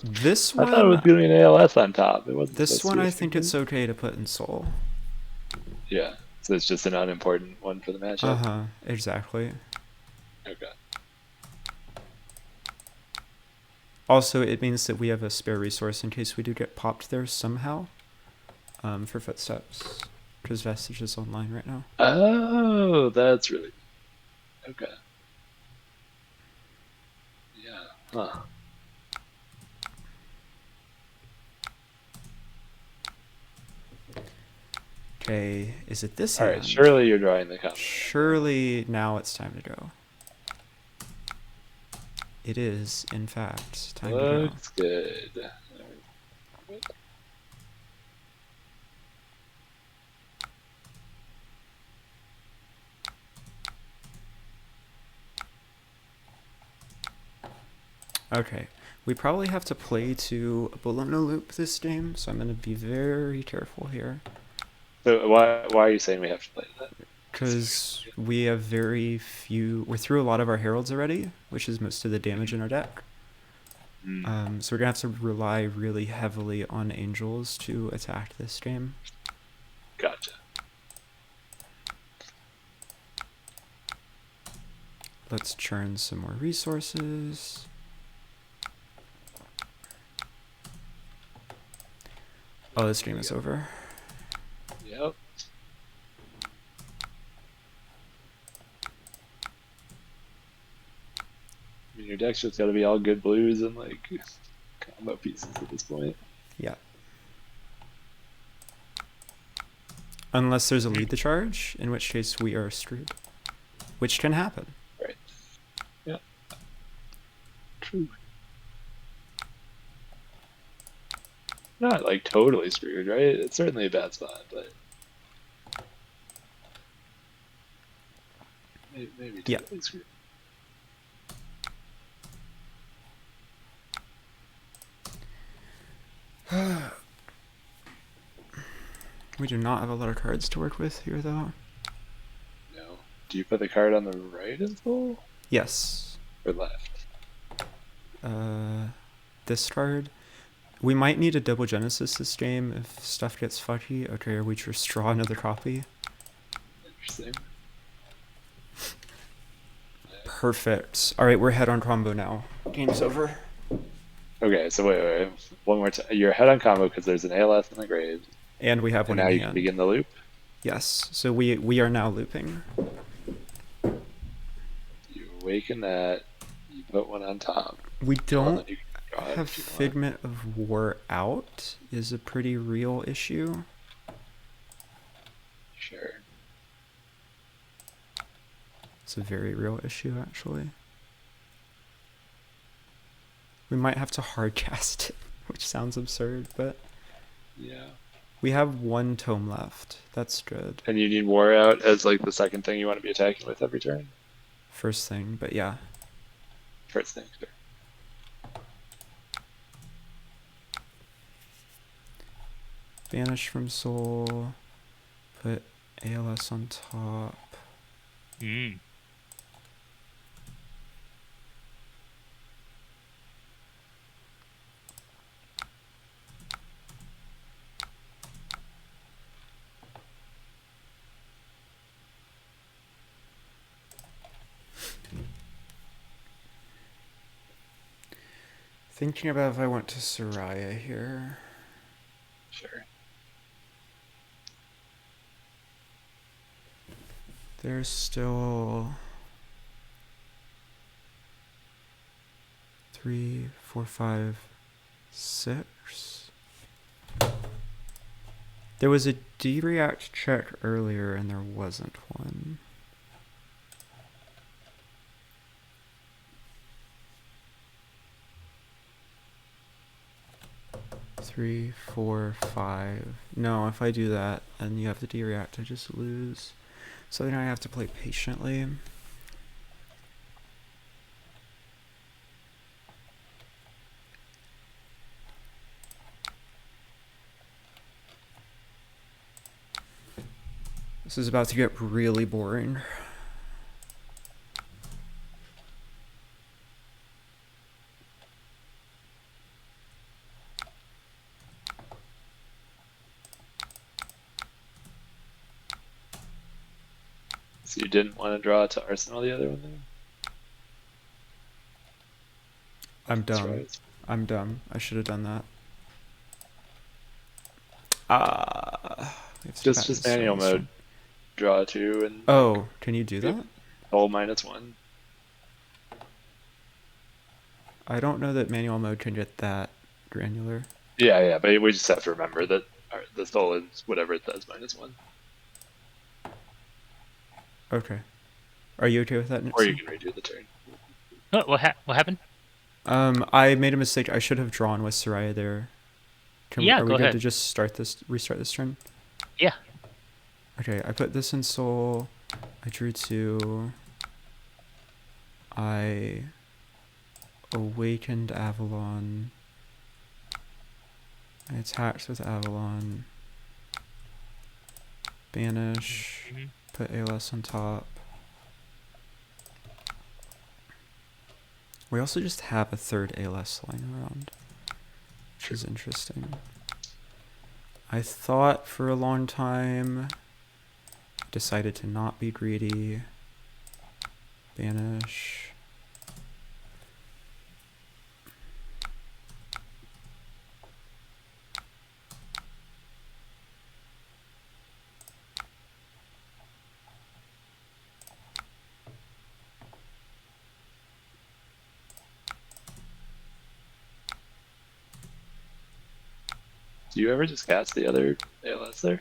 This I thought it was one... going to be an ALS on top. It wasn't This supposed to one be a I think secret. it's okay to put in Soul. Yeah. So it's just an unimportant one for the matchup. Uh-huh, exactly. Okay. Also, it means that we have a spare resource in case we do get popped there somehow. For Footsteps. Because Vestige is online right now. Oh, that's really okay. Yeah. Huh. Okay, is it this All hand? right. Surely you're drawing the combo. Surely now it's time to go. It is, in fact, time to go. Looks good. Okay, we probably have to play to a Bologna loop this game, so I'm going to be very careful here. So why are you saying we have to play that? Because we have very few... We're through a lot of our heralds already, which is most of the damage in our deck. Mm. So we're going to have to rely really heavily on angels to attack this game. Gotcha. Let's churn some more resources. Oh, this game is over. Yep. I mean, your deck's just got to be all good blues and like combo pieces at this point. Yeah. Unless there's a lead the charge, in which case we are screwed. Which can happen. Right. Yeah. True. Not like totally screwed, right? It's certainly a bad spot, but maybe Yeah. totally screwed. We do not have a lot of cards to work with here, though. No. Do you put the card on the right in full Yes. or left? This card. We might need a double Genesis this game if stuff gets fucky. Okay, or we just draw another copy. Interesting. Perfect. Alright, we're head on combo now. Game's over. Okay, so wait. One more time. You're ahead on combo because there's an ALS in the grave. And we have And one now in you can hand. begin the loop. Yes, so we are now looping. You awaken that. You put one on top. We Well, don't then you can draw it have if you want. Figment of War out is a pretty real issue. Sure. It's a very real issue, actually. We might have to hard cast it, which sounds absurd, but Yeah. we have one tome left. That's good. And you need war out as like the second thing you want to be attacking with every turn. First thing, but yeah. First thing, sure. Banish from Soul. Put ALS on top. Mm. Thinking about if I went to Soraya here. Sure. There's still 3, 4, 5, 6. There was a D-react check earlier and there wasn't one. Three, 4, 5. No, if I do that and you have the D-react, I just lose. So then I have to play patiently. This is about to get really boring. So you didn't want to draw to Arsenal the other one then? I'm That's dumb. right. I'm dumb. I should have done that. We have to Just practice manual on this mode. one. Draw 2 and Oh, can you do Yep. that? all -1. I don't know that manual mode can get that granular. Yeah, but we just have to remember that the soul is whatever it does -1. Okay. Are you okay with that, Or you Nixie? can redo the turn. What happened? I made a mistake. I should have drawn with Soraya there. Yeah, are we go good ahead. to just restart this turn? Yeah. Okay, I put this in soul. I drew 2. I awakened Avalon. I attacked with Avalon. Banish. Mhm. Put ALS on top. We also just have a third ALS lying around, which is interesting. I thought for a long time, decided to not be greedy. Banish. Do you ever just cast the other ALS there?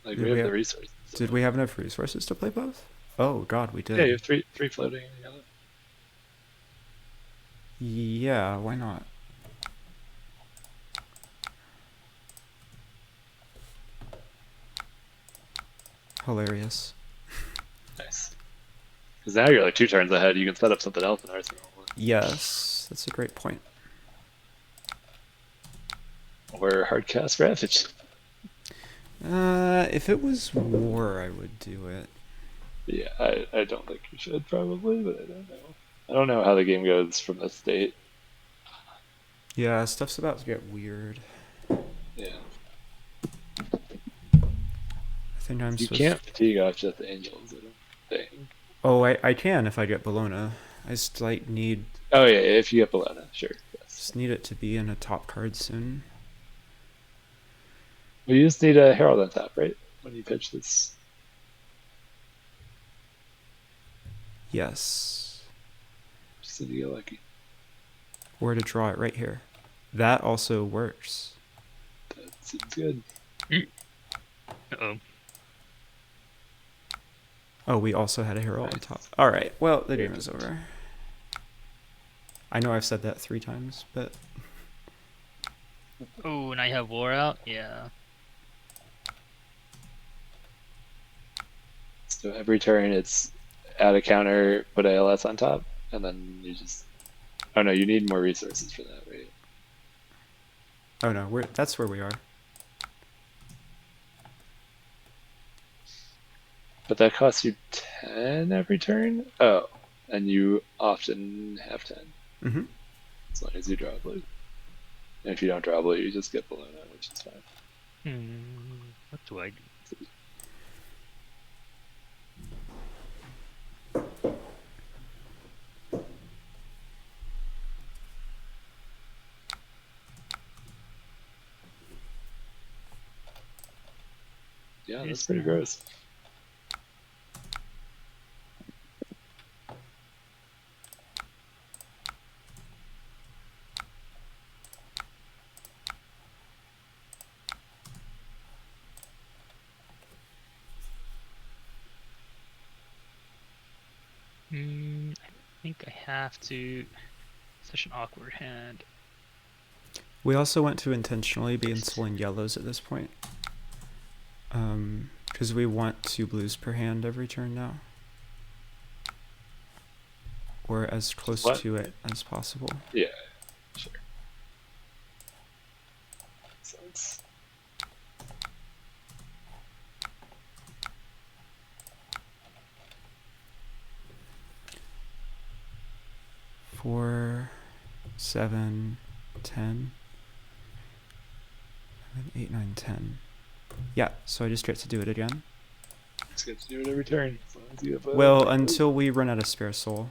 Like Did we we have the have- resources. Did we have enough resources to play both? Oh god, we did. Yeah, you have three floating in yellow. Yeah, why not? Hilarious. Nice. Because now you're like 2 turns ahead. You can set up something else in Arsenal. Yes, that's a great point. Or hardcast Ravage. If it was war, I would do it. Yeah, I don't think you should probably, but I don't know. I don't know how the game goes from this state. Yeah, stuff's about to get weird. Yeah. I think I'm You supposed can't fatigue off just angels, I don't think. Oh, I can if I get Bologna. I just like need Oh yeah, if you get Bologna, sure. Yes. just need it to be in a top card soon. We just need a Herald on top, right? When you pitch this. Yes. Just need to get lucky. Or to draw it right here. That also works. That seems good. Uh-oh. Oh, we also had a hero on Nice. top. All right. Well, the game is over. I know I've said that 3 times, but Oh, now you have war out? Yeah. So every turn it's add a counter, put ALS on top, and then you just. Oh no, you need more resources for that, right? oh no, that's where we are. But that costs you 10 every turn? Oh, and you often have 10, Mm-hmm. as long as you draw a blue. And if you don't draw a blue, you just get Bologna, which is fine. What do I do? Yeah, that's pretty gross. I think I have to. Such an awkward hand. We also want to intentionally be installing yellows at this point. Because we want 2 blues per hand every turn now. Or as close What? to it as possible. Yeah, sure. So it's 4, 7, 10, 8, 9, 10. Yeah, so I just get to do it again. just get to do it every turn. As long as you have a- Well, until we run out of spare soul.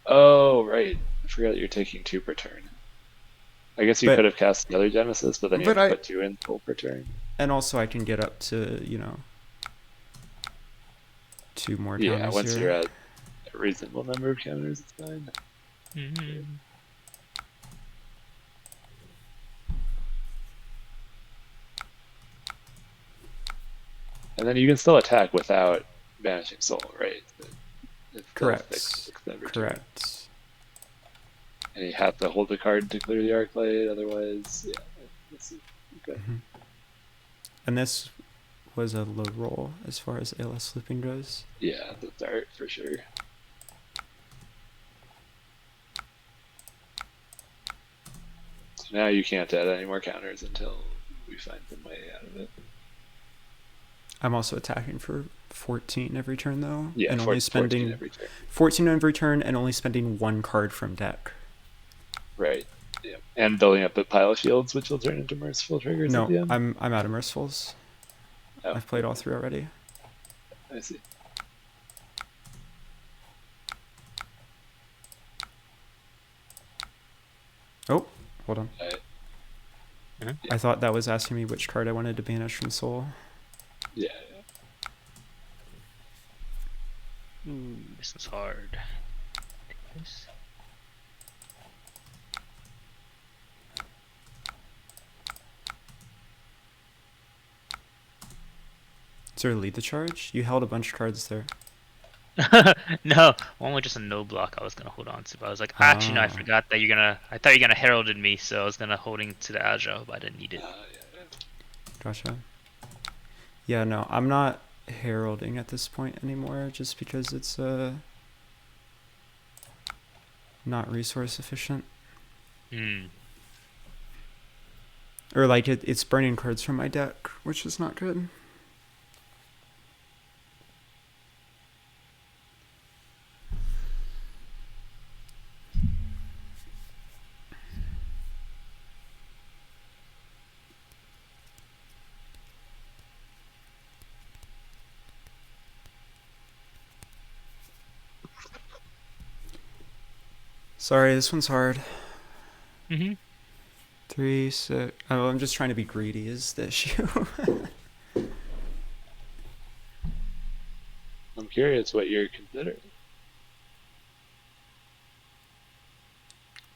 Oh, right. I forgot you're taking 2 per turn. I guess you But- could have cast the other Genesis, but then you But have to I- put 2 in full per turn. And also I can get up to, 2 more Yeah, counters once here. you're at a reasonable number of counters, it's fine. And then you can still attack without banishing soul, right? It's Correct. six every turn. Correct. And you have to hold the card to clear the Arclight, otherwise, yeah. This is, okay. Mhm. And this was a low roll as far as ALS looping goes. Yeah, the start for sure. So now you can't add any more counters until we find some way out of it. I'm also attacking for 14 every turn though. Yeah, and 14 only spending every turn. 14 every turn and only spending 1 card from deck. Right. Yeah. And building up a pile of shields, which will turn into merciful triggers No, at the end. I'm out of mercifuls. Oh, I've played all 3 already. I see. Oh, hold on. Right. I thought that was asking me which card I wanted to banish from soul. Yeah. Ooh, this is hard. This. Is there a lead the charge? You held a bunch of cards there. No, one was just a no block I was gonna hold on to, but I was like, actually no, I Ah. forgot that I thought you're gonna heralded me, so I was gonna holding to the agile, but I didn't need it. Yeah. Gotcha. Yeah, no, I'm not heralding at this point anymore just because it's not resource efficient. Or like it's burning cards from my deck, which is not good. Sorry, this one's hard. 3, 6. Oh, I'm just trying to be greedy is the issue. I'm curious what you're considering.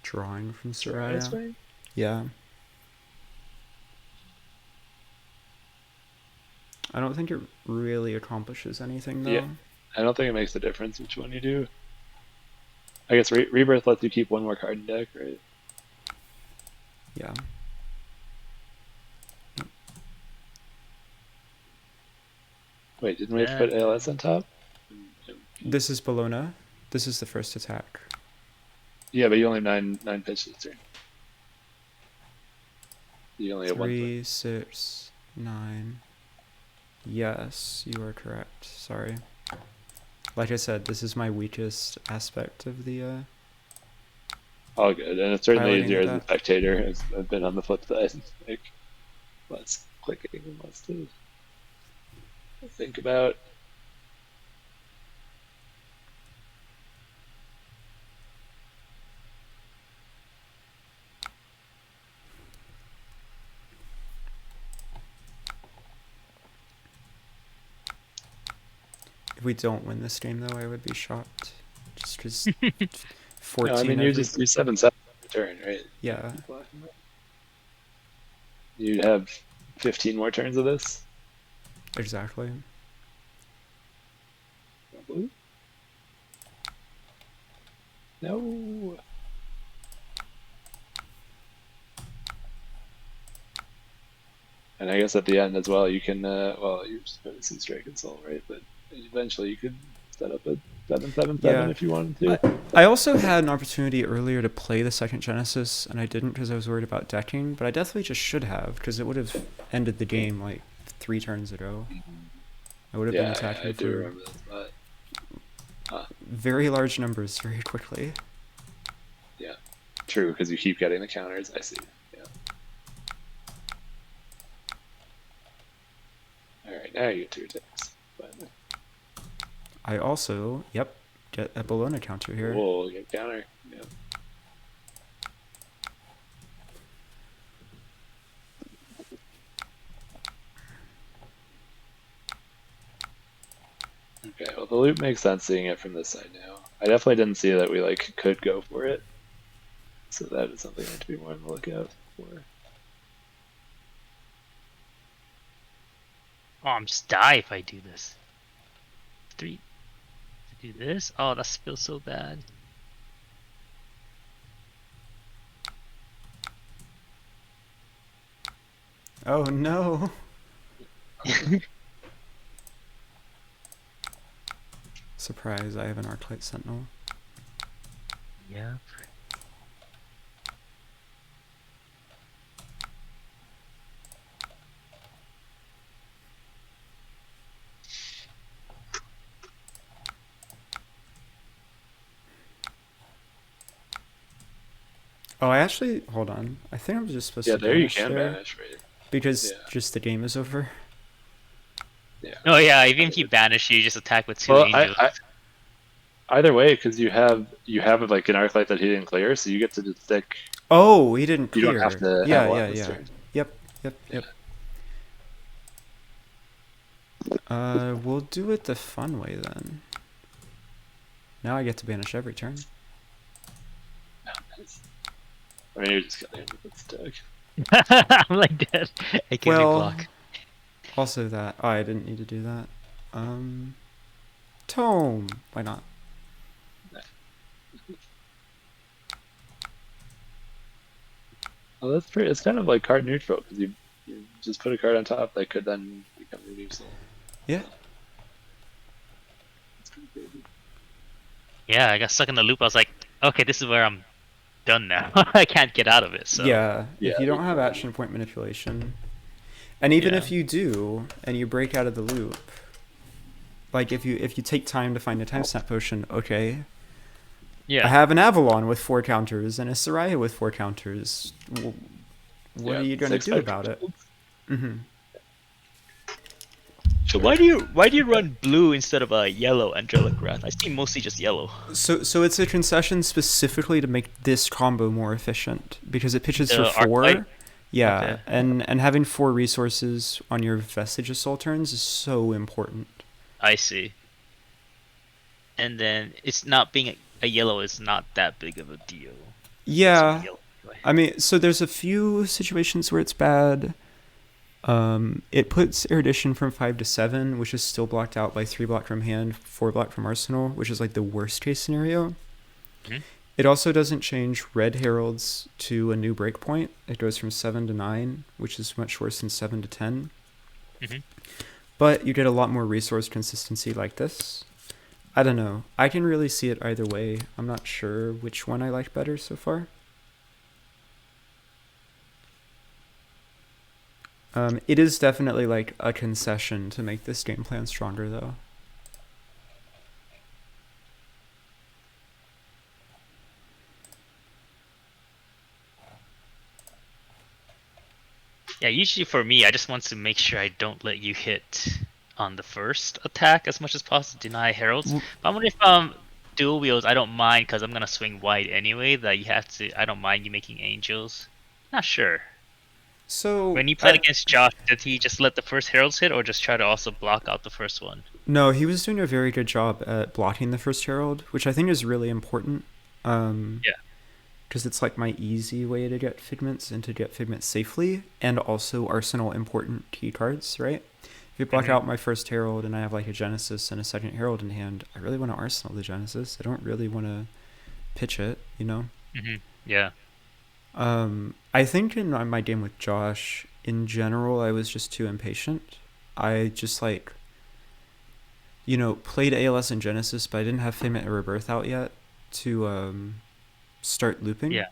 Drawing from Soraya Soraya. Spine? Yeah. I don't think it really accomplishes anything though. Yeah. I don't think it makes a difference which one you do. I guess Rebirth lets you keep 1 more card in deck, right? Yeah. Wait, didn't we have to put ALS on top? This is Bologna. This is the first attack. Yeah, but you only have 9 pitch this turn. You only have 1 3, 6, 9. Yes, you are correct. Sorry. Like I said, this is my weakest aspect of the All good, and it's certainly Piloting easier of as a that. spectator. I've been on the flip side, like less clicking and less to think about. If we don't win this game, though, I would be shocked. Just because 14 No, I mean you're 7/7 turn, right? Yeah. You have 15 more turns of this. Exactly. No. And I guess at the end as well, you can, well, you're just going to see Strike and Soul, right? But eventually you could set up a 7/7/7 Yeah. if you wanted to. I also had an opportunity earlier to play the second Genesis, and I didn't because I was worried about decking, but I definitely just should have, because it would have ended the game like 3 turns ago. I would have been attacking I do for remember that. But, very large numbers very quickly. yeah, true, because you keep getting the counters. I see. Yeah. All right, now you get 2 attacks. Finally. I also, yep, get a Bologna counter here. Whoa, get counter. Yeah. Okay, well the loop makes sense seeing it from this side now. I definitely didn't see that we like could go for it. So that is something I have to be more on the lookout for. Oh, I'm just die if I do this. 3 to do this? Oh, that feels so bad. Oh no! Surprise, I have an Arclight Sentinel. Yeah. Oh, I actually, hold on. I think I'm just supposed Yeah, to there you banish can there, banish, right? because Yeah. just the game is over. Yeah. Oh yeah, even if you banish, you just attack with 2 Well, angels. either way, because you have like an arc light that he didn't clear, so you get to just stick. Oh, he didn't You clear. don't have to yeah, have yeah, this yeah. turn. Yep. We'll do it the fun way then. Now I get to banish every turn. I mean, you're just killing him with this deck. I'm like dead. I can't Well, block. also that. Oh, I didn't need to do that. Tome. Why not? Well, that's pretty. It's kind of like card neutral because you just put a card on top that could then become your new soul. Yeah. It's pretty crazy. Yeah, I got stuck in the loop. I was like, okay, this is where I'm done now. I can't get out of it. So Yeah. Yeah, If you don't have exactly. action point manipulation, and even Yeah. if you do, and you break out of the loop, like if you take time to find a time snap potion, okay. yeah. I have an Avalon with 4 counters and a Soraya with 4 counters. What are you going to 6 do about it? field. Mm-hmm. So why do you run blue instead of a yellow Angelic Wrath? I see mostly just yellow. So it's a concession specifically to make this combo more efficient because it pitches for The 4. Arclight? Yeah, Okay. and having 4 resources on your Vestige of Soul turns is so important. I see. And then it's not being a yellow is not that big of a deal. Yeah, It's yellow anyway. I mean, so there's a few situations where it's bad. It puts Erudition from 5 to 7, which is still blocked out by 3 block from hand, 4 block from Arsenal, which is like the worst case scenario. Mhm. It also doesn't change Red Heralds to a new breakpoint. It goes from 7 to 9, which is much worse than 7 to 10. Mhm. But you get a lot more resource consistency like this. I don't know. I can really see it either way. I'm not sure which one I like better so far. It is definitely like a concession to make this game plan stronger, though. Yeah, usually for me, I just want to make sure I don't let you hit on the first attack as much as possible, deny heralds. W- But I wonder if dual wields, I don't mind because I'm gonna swing wide anyway. That you have to, I don't mind you making angels. Not sure. So When you played against Josh, did he just let the first heralds hit, or just try to also block out the first one? no, he was doing a very good job at blocking the first herald, which I think is really important. Yeah. Because it's like my easy way to get figments and to get figments safely, and also arsenal important key cards, right? If you block out my first herald and I have like a Genesis and a second herald in hand, I really want to arsenal the Genesis. I don't really want to pitch it, you know? Yeah. I think in my game with Josh, in general, I was just too impatient. I just like, you know, played ALS and Genesis, but I didn't have Figment and Rebirth out yet to start looping. Yeah.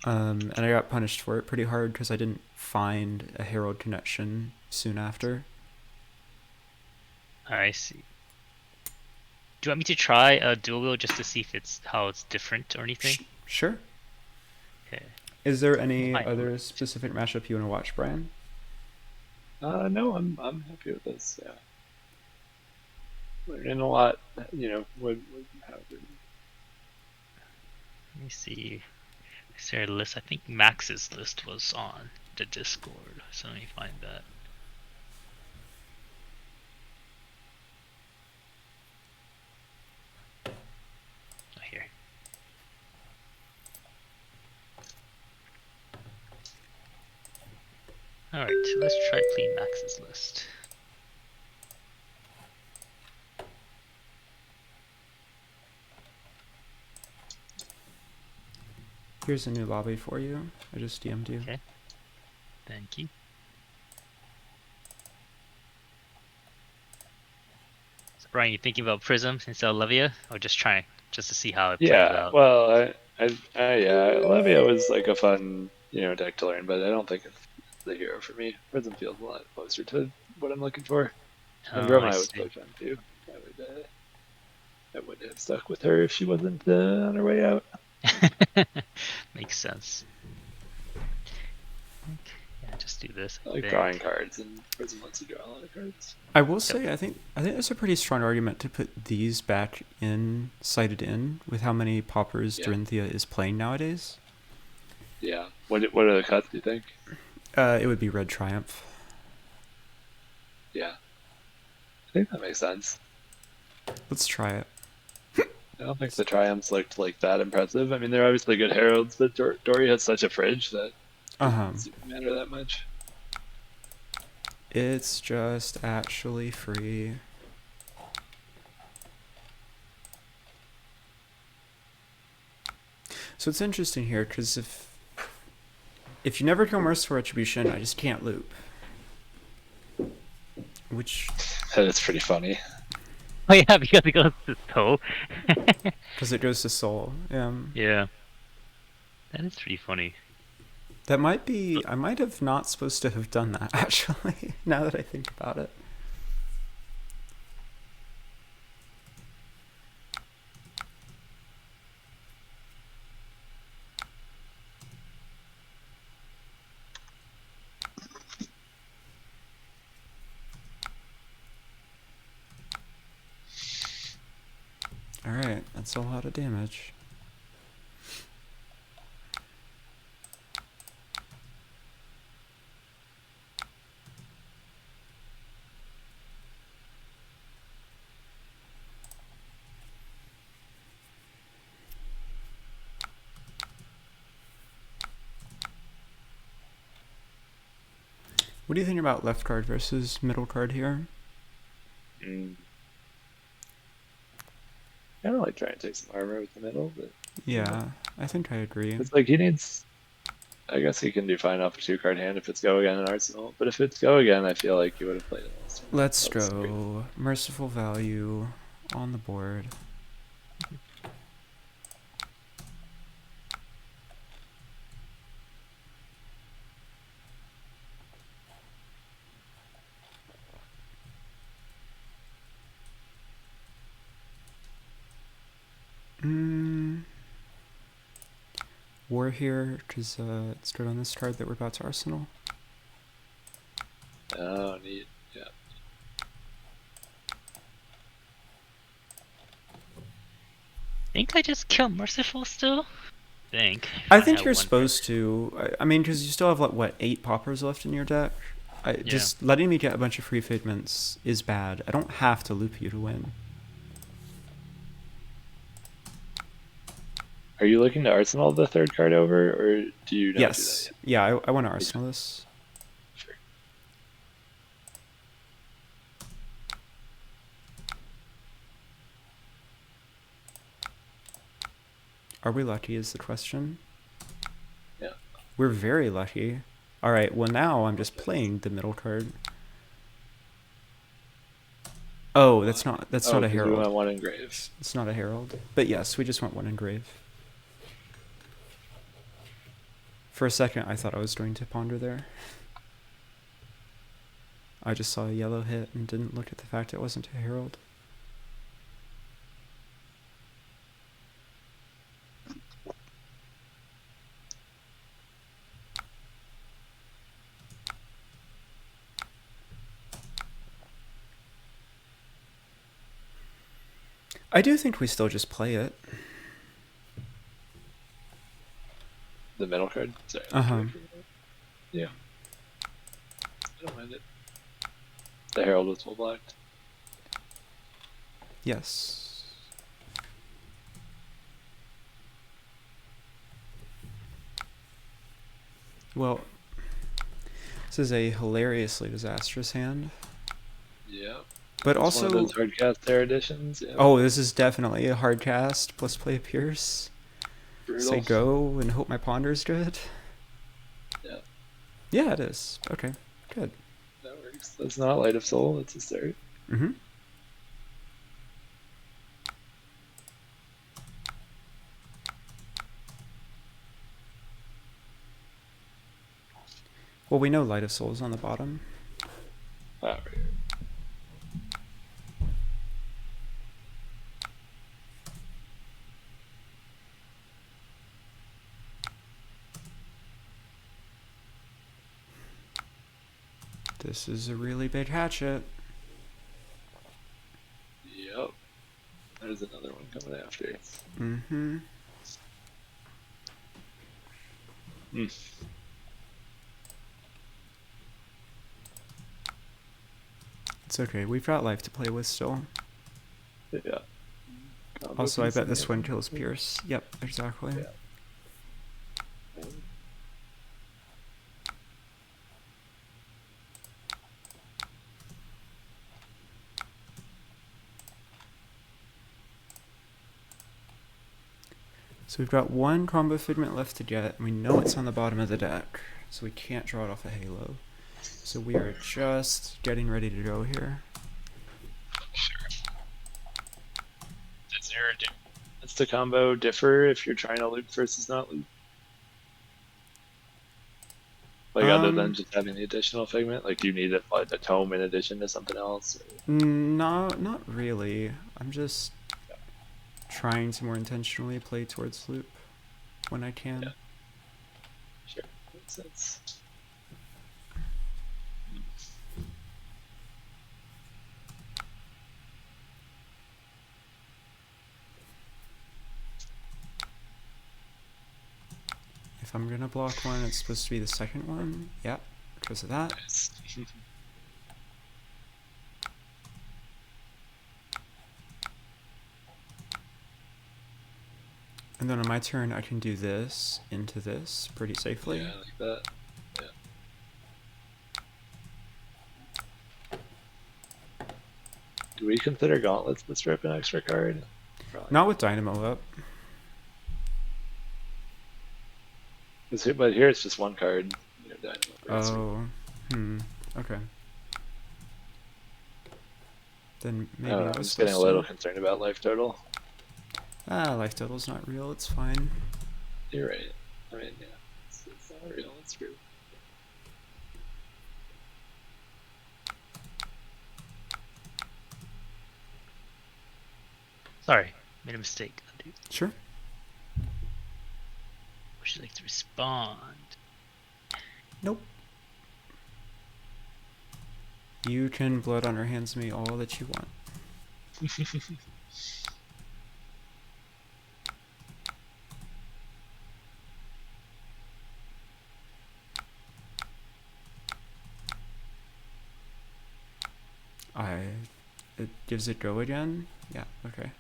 And I got punished for it pretty hard because I didn't find a Herald connection soon after. I see. Do you want me to try a dual wheel just to see if it's how it's different or anything? Sure. Okay. Is there any Fine. other specific mashup you want to watch, Brian? No, I'm happy with this. Yeah, learning a lot. You know, would have Let me see. Is there a list? I think Max's list was on the Discord, so let me find that. Oh, here. Alright, so let's try playing Max's list. Here's a new lobby for you. I just DM'd you. Okay. Thank you. So Brian, you thinking about Prism instead of Levia, or just trying just to see how it plays Yeah, out? well, yeah, Levia was like a fun, you know, deck to learn, but I don't think it's the hero for me. Prism feels a lot closer to what I'm looking for. And Oh, I Gromai was see. quite fun too. I would have stuck with her if she wasn't on her way out. Makes sense. Okay. Yeah, just do this. I like drawing cards, and Prism lets you draw a lot of cards. I will say, I think there's a pretty strong argument to put these back in, sighted in, with how many poppers Yeah. Dorinthia is playing nowadays. Yeah. What are the cuts, do you think? It would be Red Triumph. Yeah. I think that makes sense. Let's try it. I don't think the Triumphs looked like that impressive. I mean, they're obviously good heralds, but Dori has such a fridge that it doesn't matter that much. It's just actually free. So it's interesting here, because if you never kill Merciful Retribution, I just can't loop. Which... That's pretty funny. Oh yeah, because it goes to toe. Because it goes to Soul. Yeah. That is pretty funny. That might be... I might have not supposed to have done that, actually, now that I think about it. Alright, that's a lot of damage. What do you think about left card versus middle card here? I don't like trying to take some armor with the middle, but Yeah, I think I agree. it's like he needs. I guess he can do fine off a 2-card hand if it's go again in Arsenal, but if it's go again, I feel like he would have played it last time. Let's That was great. go. Merciful Value on the board. War here, because it's good on this card that we're about to Arsenal. Oh, neat. Yeah. Think I just killed Merciful still? think. I Only think have you're one supposed to. I mean, because you still have, like, what, 8 poppers left in your deck? Just letting me get a bunch of free figments is bad. I don't have to loop you to win. Are you looking to Arsenal the third card over, or do you not Yes. do that Yeah, I want to Arsenal this. yet? Sure. Are we lucky is the question. Yeah. We're very lucky. Alright, well now I'm just playing the middle card. Oh, that's not a 'cause we herald. want one engrave. It's not a herald. But yes, we just want one engrave. For a second I thought I was going to ponder there. I just saw a yellow hit and didn't look at the fact it wasn't a herald. I do think we still just play it. The middle card? Sorry. Uh-huh. Yeah. I don't mind it. The herald was full blacked. Yes. Well, this is a hilariously disastrous hand. Yeah. But It's also, one of those hard cast Terra editions. Yeah. oh, this is definitely a hard cast. Plus play a Pierce. Brutal. Say go and hope my ponder's good. Yeah. Yeah, it is. Okay, good. That works. That's not Light of Soul. It's a start. Mm-hmm. Well, we know Light of Souls on the bottom. Ah, right. This is a really big hatchet. Yep. There's another one coming after. Mm-hmm. Hmm. It's okay. We've got life to play with still. Yeah. Also, I bet this one kills Pierce. Yep, exactly. Yeah. So we've got one combo figment left to get, and we know it's on the bottom of the deck, so we can't draw it off a halo. So we are just getting ready to go here. Sure. Does the combo differ if you're trying to loop versus not loop? Like, other than just having the additional figment? Like, do you need a tome in addition to something else? No, not really. I'm just trying to more intentionally play towards loop when I can. Yeah. Sure. Makes sense. If I'm gonna block one, it's supposed to be the second one. Yep, because of that. Nice. And then on my turn, I can do this into this pretty safely. Yeah, I like that. Yeah. Do we consider gauntlets to strip an extra card? Probably. Not with Dynamo up. But here it's just one card. You know, Dynamo. Okay. Then maybe I don't know, I I'm was just getting a supposed little to. concerned about life total. Life total's not real. It's fine. You're right. I mean, yeah, it's not real. It's true. Sorry, made a mistake. Dude. Sure. Would you like to respond? Nope. You can blood on her hands me all that you want. gives it go again? Yeah, okay.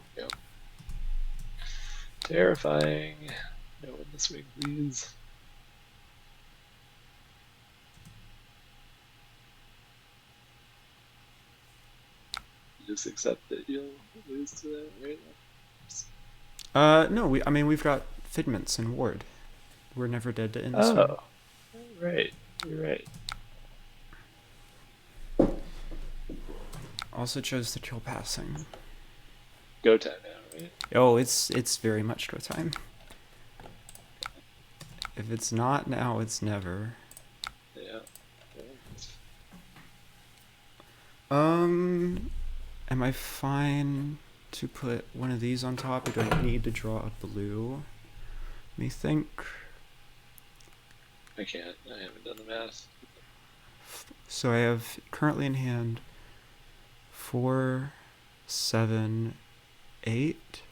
Terrifying. No one this swing, please. Just accept that you'll lose to that, right? No, we've got Figments and Ward. We're never dead to end the swing. Oh, right. You're right. Also chose to kill passing. Go time now, right? Oh, it's very much go time. If it's not now, it's never. Yeah. Am I fine to put one of these on top, or do I need to draw a blue? Let me think. I can't. I haven't done the math. So I have currently in hand 4, 7, 8.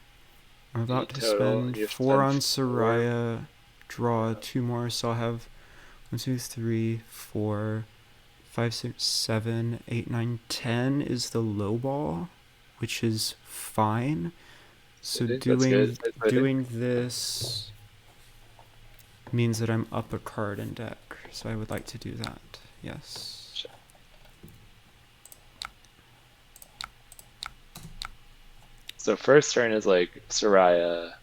I'm about to Total, spend you have 4 on spent Soraya, draw 2 more, so I'll have 1, 2, 3, 4, 5, 6, 7, 8, 9, 10 is the low ball, which is fine. So I think that's good. doing this means that I'm up a card in deck, so I would like to do that. Yes. Sure. So first turn is like Soraya,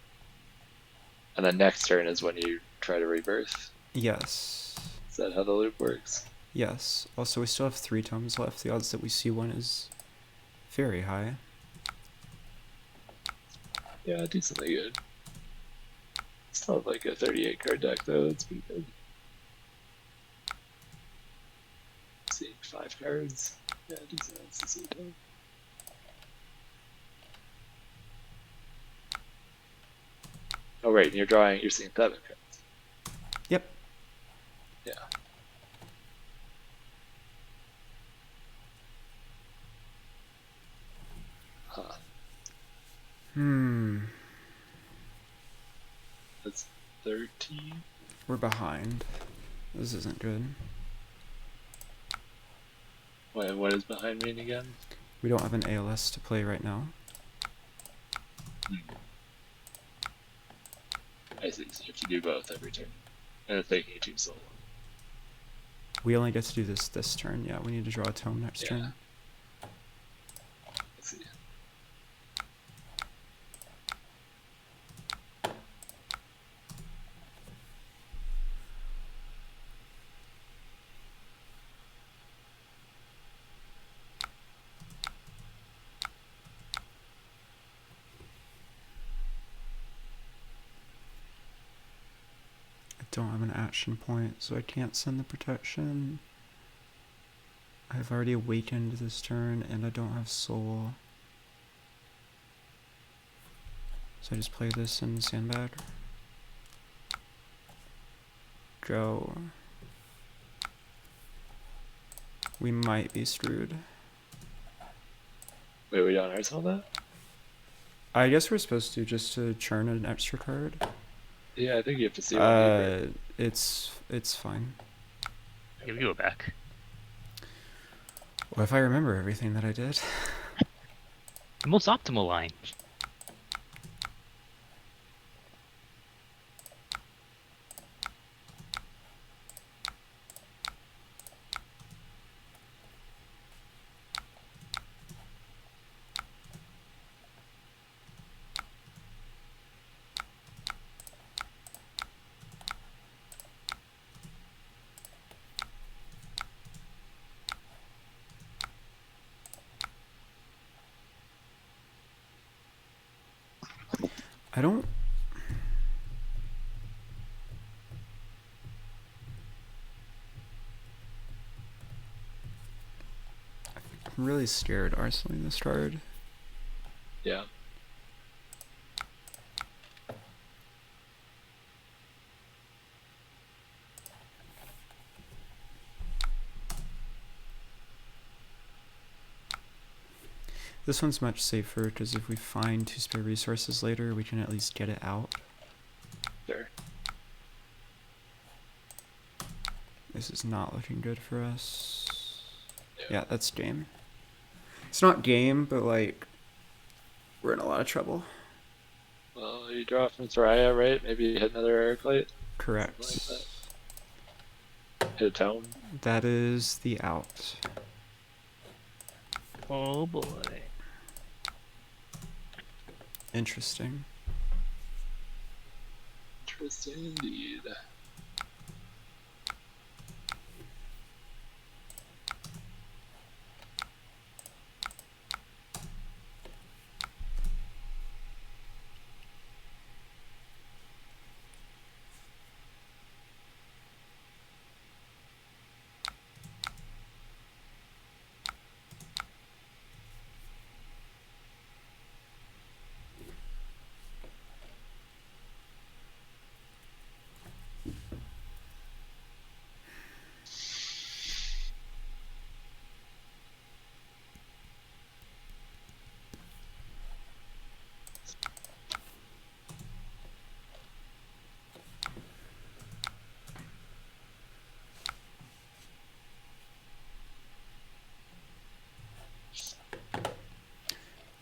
and then next turn is when you try to rebirth. Yes. Is that how the loop works? Yes. Also, we still have 3 tomes left. The odds that we see one is very high. Yeah, decently good. Still have like a 38 card deck though. That's pretty good. Let's see, 5 cards. Yeah, decent odds to see them. Oh right, and you're seeing 7 cards. Yep. Yeah. Huh. That's 13. We're behind. This isn't good. What is behind me again? We don't have an ALS to play right now. I see, so you have to do both every turn. And it's taking you too so long. We only get to do this turn. Yeah, we need to draw a tome next turn. Let's see. I don't have an action point, so I can't send the protection. I've already awakened this turn, and I don't have soul. So I just play this in sandbag. Go. We might be screwed. Wait, we don't ourselves that? I guess we're supposed to, just to churn an extra card. Yeah, I think you have to see what It's fine. Give you a back. Well, if I remember everything that I did. The most optimal line. I don't... I'm really scared arsenaling this card. Yeah. This one's much safer, because if we find 2 spare resources later, we can at least get it out. Sure. This is not looking good for us. Yeah, that's game. It's not game, but like we're in a lot of trouble. Well, you draw from Soraya, right? Maybe you hit another Arclight. Correct. Something like that. Hit a tone. That is the out. Oh boy. Interesting. Interesting indeed.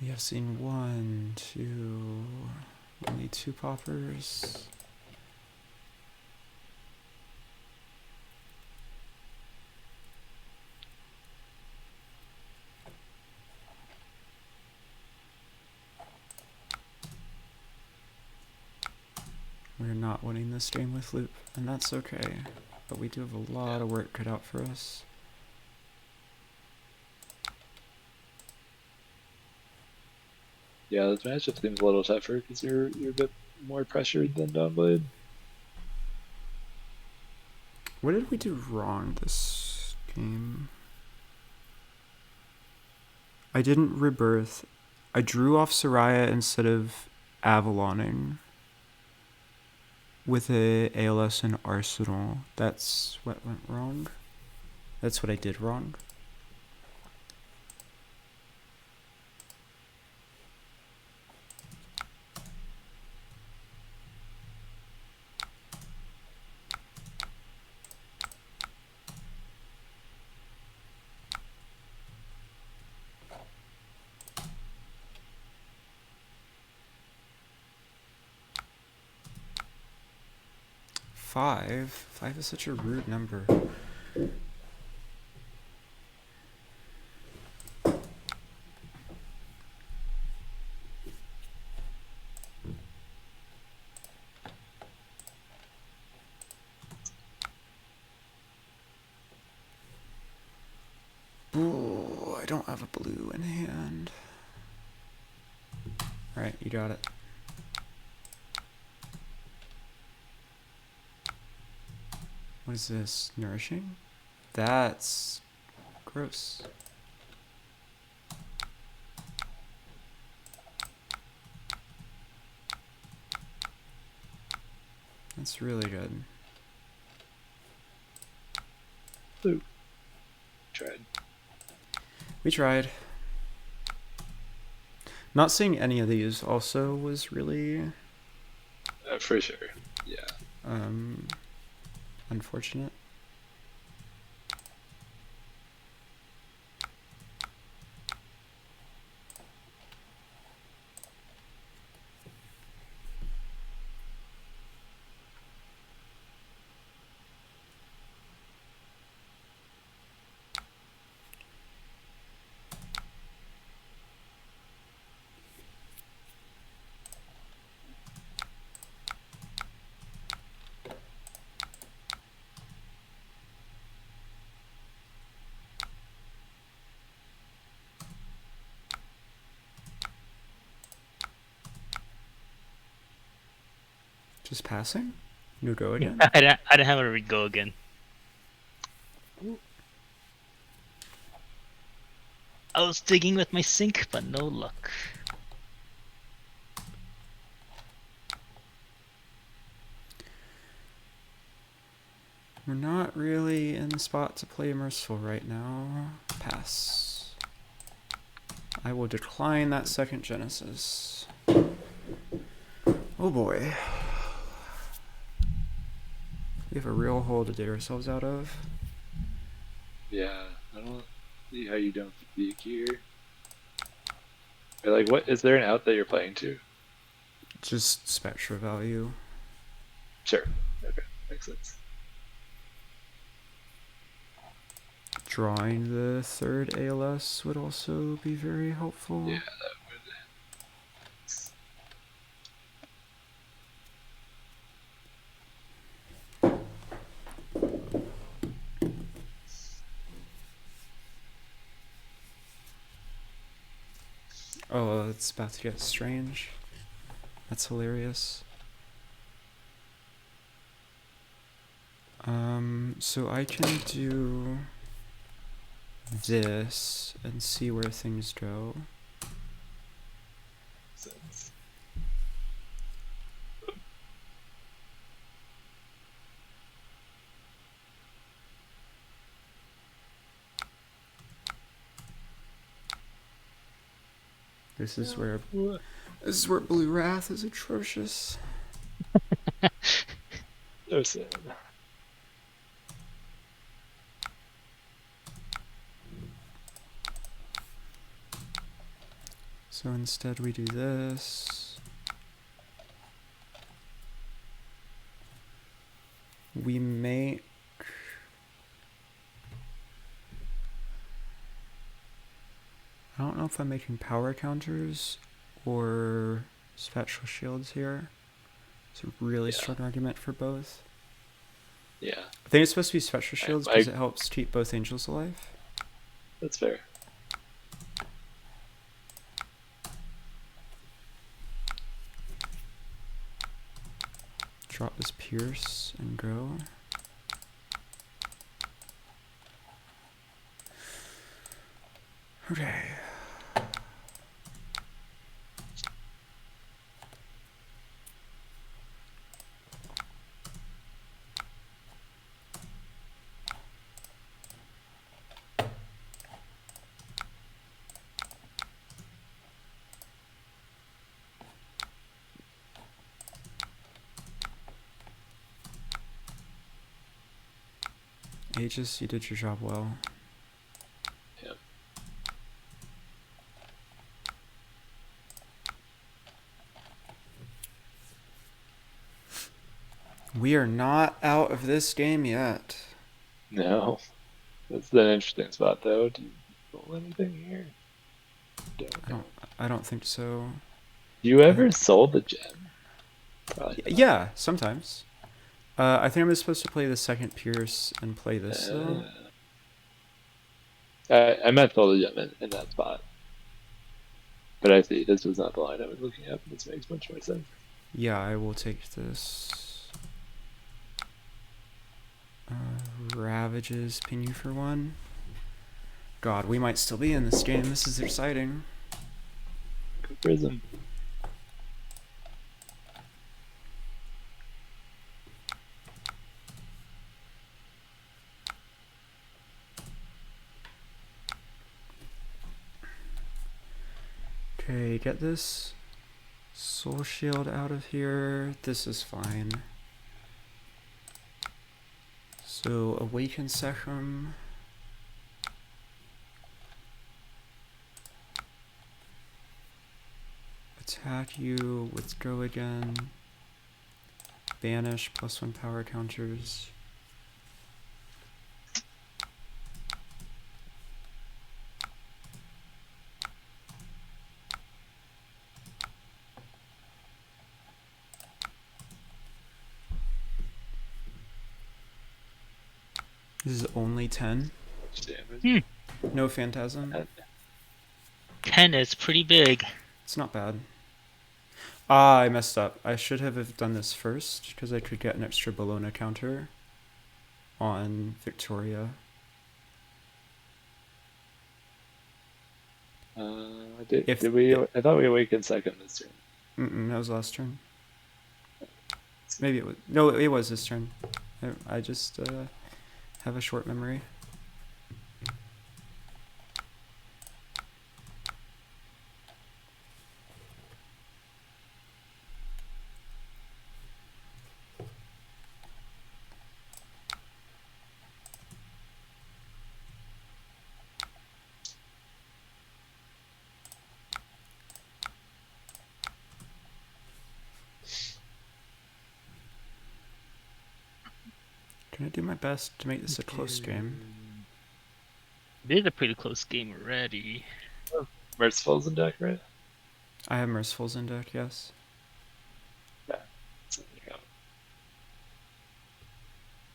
We have seen 1, 2, only 2 poppers. We're not winning this game with loop, and that's okay. But we do have a lot of work cut out for us. Yeah, this matchup seems a little tougher because you're a bit more pressured than Dawnblade. What did we do wrong this game? I didn't rebirth. I drew off Soraya instead of Avaloning with a ALS and Arsenal. That's what went wrong. That's what I did wrong. Five is such a rude number. Ooh, I don't have a blue in hand. Alright, you got it. What is this? Nourishing? That's gross. That's really good. Ooh. Tried. We tried. Not seeing any of these also was really For sure. Yeah. unfortunate. Just passing? You go again? I didn't have a go again. I was digging with my sink, but no luck. We're not really in the spot to play Merciful right now. Pass. I will decline that second Genesis. Oh boy. We have a real hole to dig ourselves out of. Yeah. I don't see how you don't speak here. Or like, what is there an out that you're playing to? Just Spectra value. Sure. Okay, makes sense. Drawing the third ALS would also be very helpful. Yeah, that would. Oh, it's about to get strange. That's hilarious. So I can do this and see where things go. Sense. This is where Blue Wrath is atrocious. So sad. So instead we do this. We make I don't know if I'm making power counters or spectral shields here. It's a really strong argument for both. Yeah, I think it's supposed to be spectral shields I- because it helps keep both angels alive. that's fair. Drop this pierce and go. Okay. Aegis, you did your job well. Yep. We are not out of this game yet. No, that's an interesting spot though. Do you roll anything here? I don't think so. You ever sold the gem? Probably not. Yeah, sometimes. I think I'm supposed to play the second pierce and play this though. I meant sold the gem in that spot. But I see, this was not the line I was looking at. This makes much more sense. Yeah, I will take this. Ravages pin you for one. God, we might still be in this game. This is exciting. Go Prism. Okay, get this soul shield out of here. This is fine. So, awaken Sechem. Attack you, withdraw again. Banish, +1 power counters. This is only 10. Damage. No Phantasm. 10 is pretty big. It's not bad. Ah, I messed up. I should have done this first, because I could get an extra Bologna counter on Victoria. Did we? I thought we awakened second this turn. That was last turn. Maybe it was. No, it was this turn. I just have a short memory. Gonna do my best to make this a close game. It is a pretty close game already. Merciful's in deck, right? I have Mercifuls in deck, yes. Yeah. So there you go.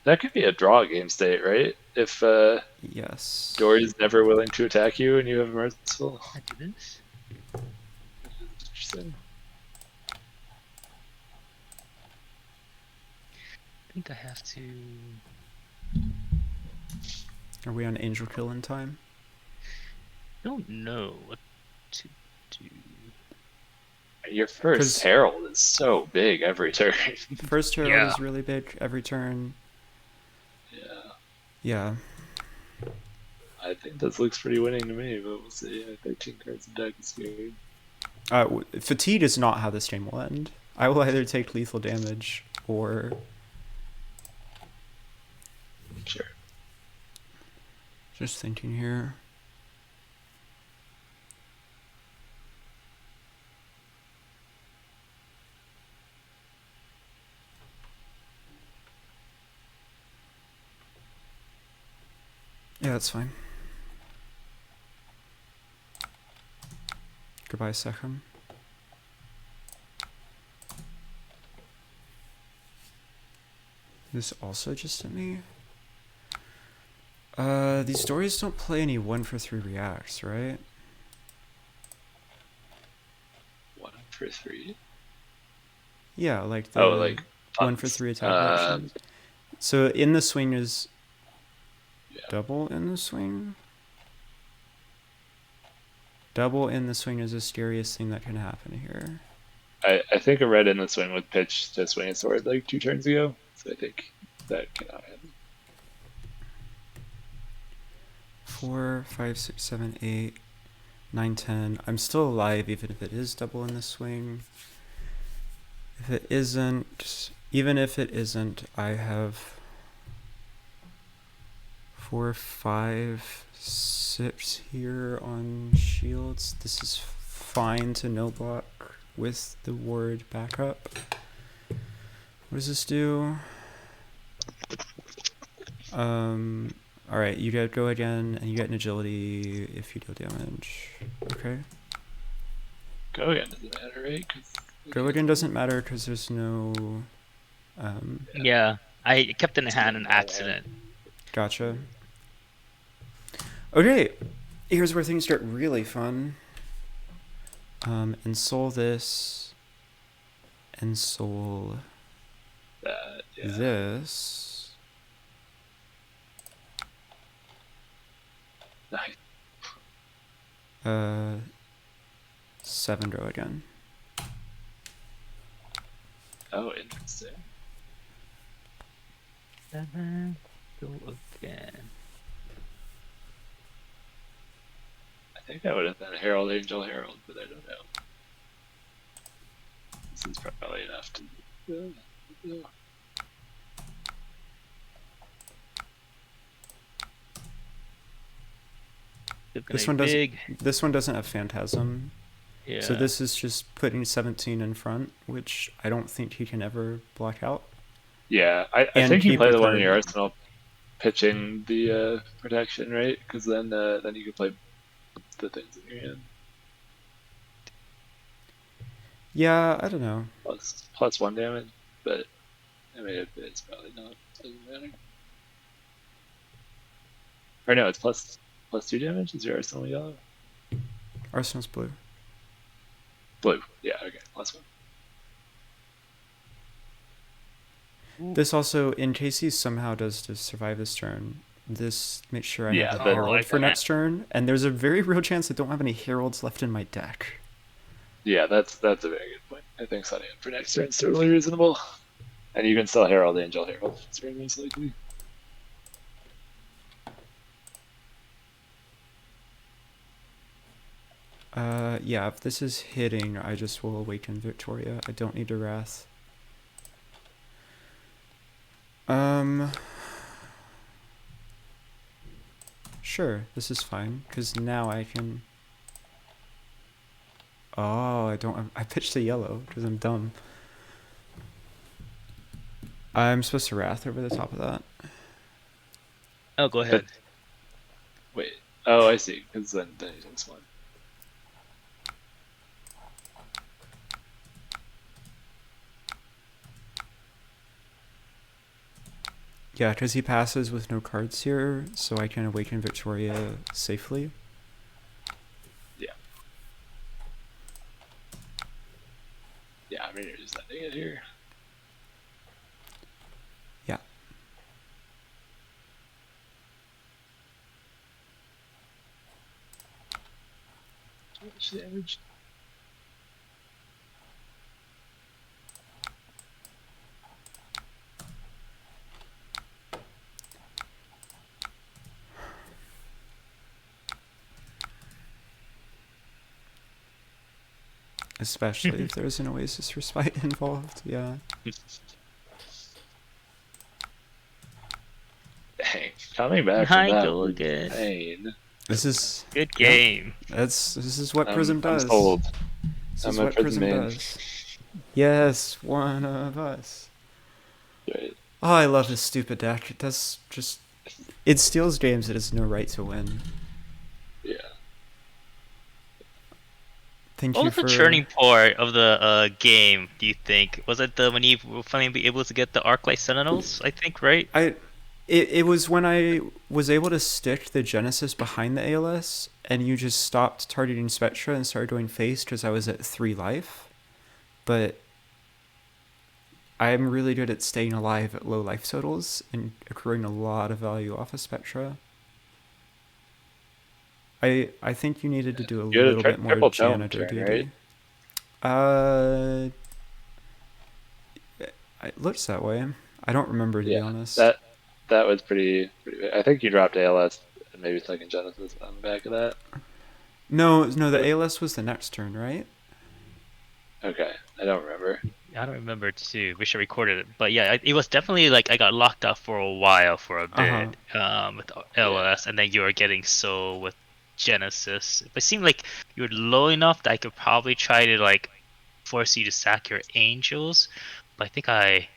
That could be a draw game state, right? If Yes. Dori's never willing to attack you and you have Merciful. I do this. Interesting. I think I have to. Are we on Angel Kill in time? Don't know what to do. Your first 'Cause- Herald is so big every turn. First Herald Yeah. is really big every turn. Yeah. Yeah. I think this looks pretty winning to me, but we'll see. 13 cards in deck is good. Fatigue is not how this game will end. I will either take lethal damage or... Sure. Just thinking here. Yeah, that's fine. Goodbye, Sechem. This also just hit me. These stories don't play any 1-for-3 reacts, right? 1 for 3. Yeah, like the Oh, like 1-for-3 attack reaction. So in the swing is Yeah. double in the swing. Double in the swing is the scariest thing that can happen here. I think a red in the swing would pitch to swing a sword like 2 turns ago, so I think that cannot happen. 4, 5, 6, 7, 8, 9, 10. I'm still alive even if it is double in the swing. If it isn't, even if it isn't, I have 4, 5, 6 here on shields. This is fine to no block with the ward backup. What does this do? Alright, you get go again, and you get an agility if you deal damage. Okay. Go again doesn't matter, right? 'Cause Go again doesn't matter because there's no... Yeah, I kept in hand an accident. Gotcha. Okay, here's where things get really fun. Ensoul this. Ensoul yeah. this. Nice. 7 draw again. Oh, interesting. Go again. I think I would have been Herald, Angel, Herald, but I don't know. This is probably enough to. This one doesn't have Phantasm. Yeah. So this is just putting 17 in front, which I don't think he can ever block out. Yeah, I And think you keep play the the one in card. your arsenal pitching the protection, right? Because then you can play the things in your hand. Yeah, I don't know. Plus 1 damage, but I mean it's probably not. Doesn't matter. Or no, it's plus 2 damage. Is your arsenal yellow? Arsenal's blue. Blue. Yeah. Okay. Plus 1. This also, in case he somehow does to survive this turn, this makes sure I Yeah, have a but- Herald for next turn, and there's a very real chance I don't have any Heralds left in my deck. Yeah, that's a very good point. I think setting up for next turn is totally reasonable. And you can still Herald, Angel, Herald. It's very most likely. Yeah, if this is hitting, I just will awaken Victoria. I don't need a Wrath. Sure, this is fine, because now I can... Oh, I pitched a yellow, because I'm dumb. I'm supposed to Wrath over the top of that. Oh, go ahead. Wait. Oh, I see. Because then he takes one. Yeah, because he passes with no cards here, so I can awaken Victoria safely. Yeah. Yeah, I'm gonna just ending it here. Yeah. How much damage? Especially if there's an Oasis Respite involved, yeah. Dang. Coming back from Hi, that go was again. pain. This is... Good yeah, game. this is what Prism I'm does. sold. This I'm is a what Prism Prism main. does. Yes, one of us. Right. Oh, I love this stupid deck. It does just... It steals games it has no right to win. Yeah. Thank What you was for... the turning point of the game, do you think? Was it the when you were finally be able to get the Arclight Sentinels, I think, right? It was when I was able to stick the Genesis behind the ALS, and you just stopped targeting Spectra and started going face because I was at 3 life. But I'm really good at staying alive at low life totals and accruing a lot of value off of Spectra. I think you needed to do a You had a little bit more triple tome janitor turn, duty. It looks that way. I don't remember, to be Yeah. honest. That was pretty big. I think you dropped ALS and maybe second Genesis on the back of that. No, the ALS was the next turn, right? Okay. I don't remember. I don't remember too. Wish I recorded it, but yeah, it was definitely like I got locked up for a while for a Uh-huh. bit with LS, and then you were getting so with Genesis. It seemed like you were low enough that I could probably try to like force you to sack your angels, but I think I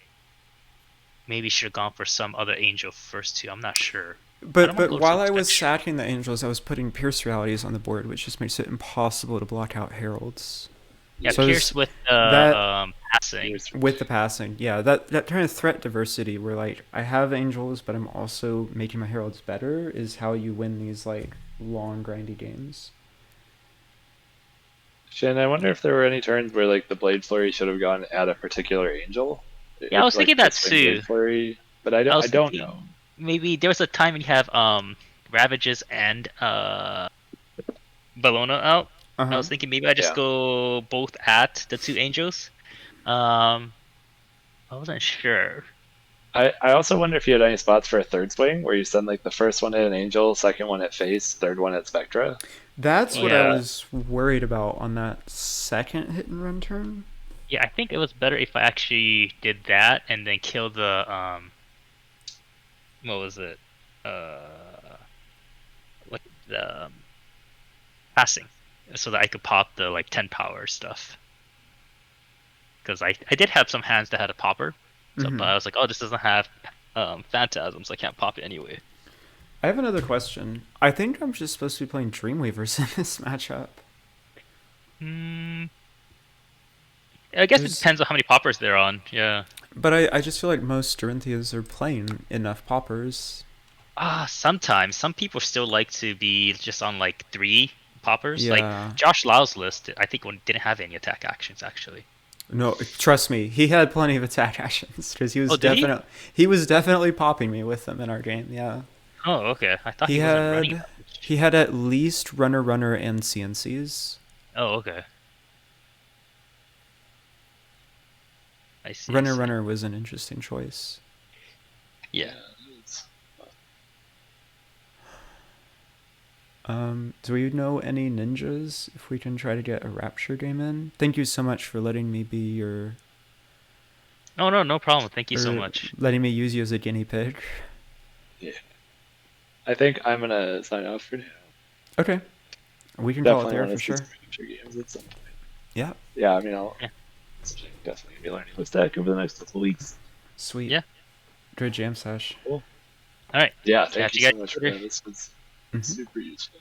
maybe should have gone for some other angel first too. I'm not sure. I don't want to But go while to I was Spectra. sacking the angels, I was putting Pierce Realities on the board, which just makes it impossible to block out Heralds. Yeah, So Pierce with that passing. with the passing, yeah, that kind of threat diversity where like I have angels, but I'm also making my heralds better is how you win these like long grindy games. Shin, I wonder if there were any turns where like the Blade Flurry should have gone at a particular angel. Yeah, I was Like thinking that just swing too. Blade Flurry, but I I was don't know. thinking maybe there was a time when you have Ravages and Bellona out. I Uh-huh. was thinking maybe I just Yeah. go both at the two angels. I wasn't sure. I also wonder if you had any spots for a third swing where you send like the first one at an angel, second one at face, third one at Spectra. That's what I Yeah. was worried about on that second hit and run turn. Yeah, I think it was better if I actually did that and then kill the what was it? Like the passing, so that I could pop the like 10 power stuff. Because I did have some hands that had a popper, so Mhm. but I was like, oh, this doesn't have phantasms, so I can't pop it anyway. I have another question. I think I'm just supposed to be playing Dreamweavers in this matchup. I guess it There's- depends on how many poppers they're on. Yeah. But I just feel like most Dorinthias are playing enough poppers. Sometimes some people still like to be just on like 3 poppers. Like Yeah. Josh Lau's list, I think one didn't have any attack actions actually. No, trust me, he had plenty of attack actions because he was Oh, did he? he was definitely popping me with them in our game. Yeah, Oh, okay. I thought he wasn't running that much. he had at least runner and CNCs. Oh, okay. I see. I see. Runner was an interesting choice. Yeah. Do we know any ninjas if we can try to get a Rapture game in? Thank you so much for letting me be your. Oh no problem. Thank you so or much. Letting me use you as a guinea pig. Yeah. I think I'm gonna sign off for now. Okay, we can call it Definitely there want for to see sure. some future games at some point. Yeah, Yeah, I mean, I'll Yeah. definitely be learning this deck over the next couple of weeks. sweet. Yeah. Good jam sesh. Cool. All right. Yeah, thank Catch you you so guys much, later. bro. This was Mhm. super useful.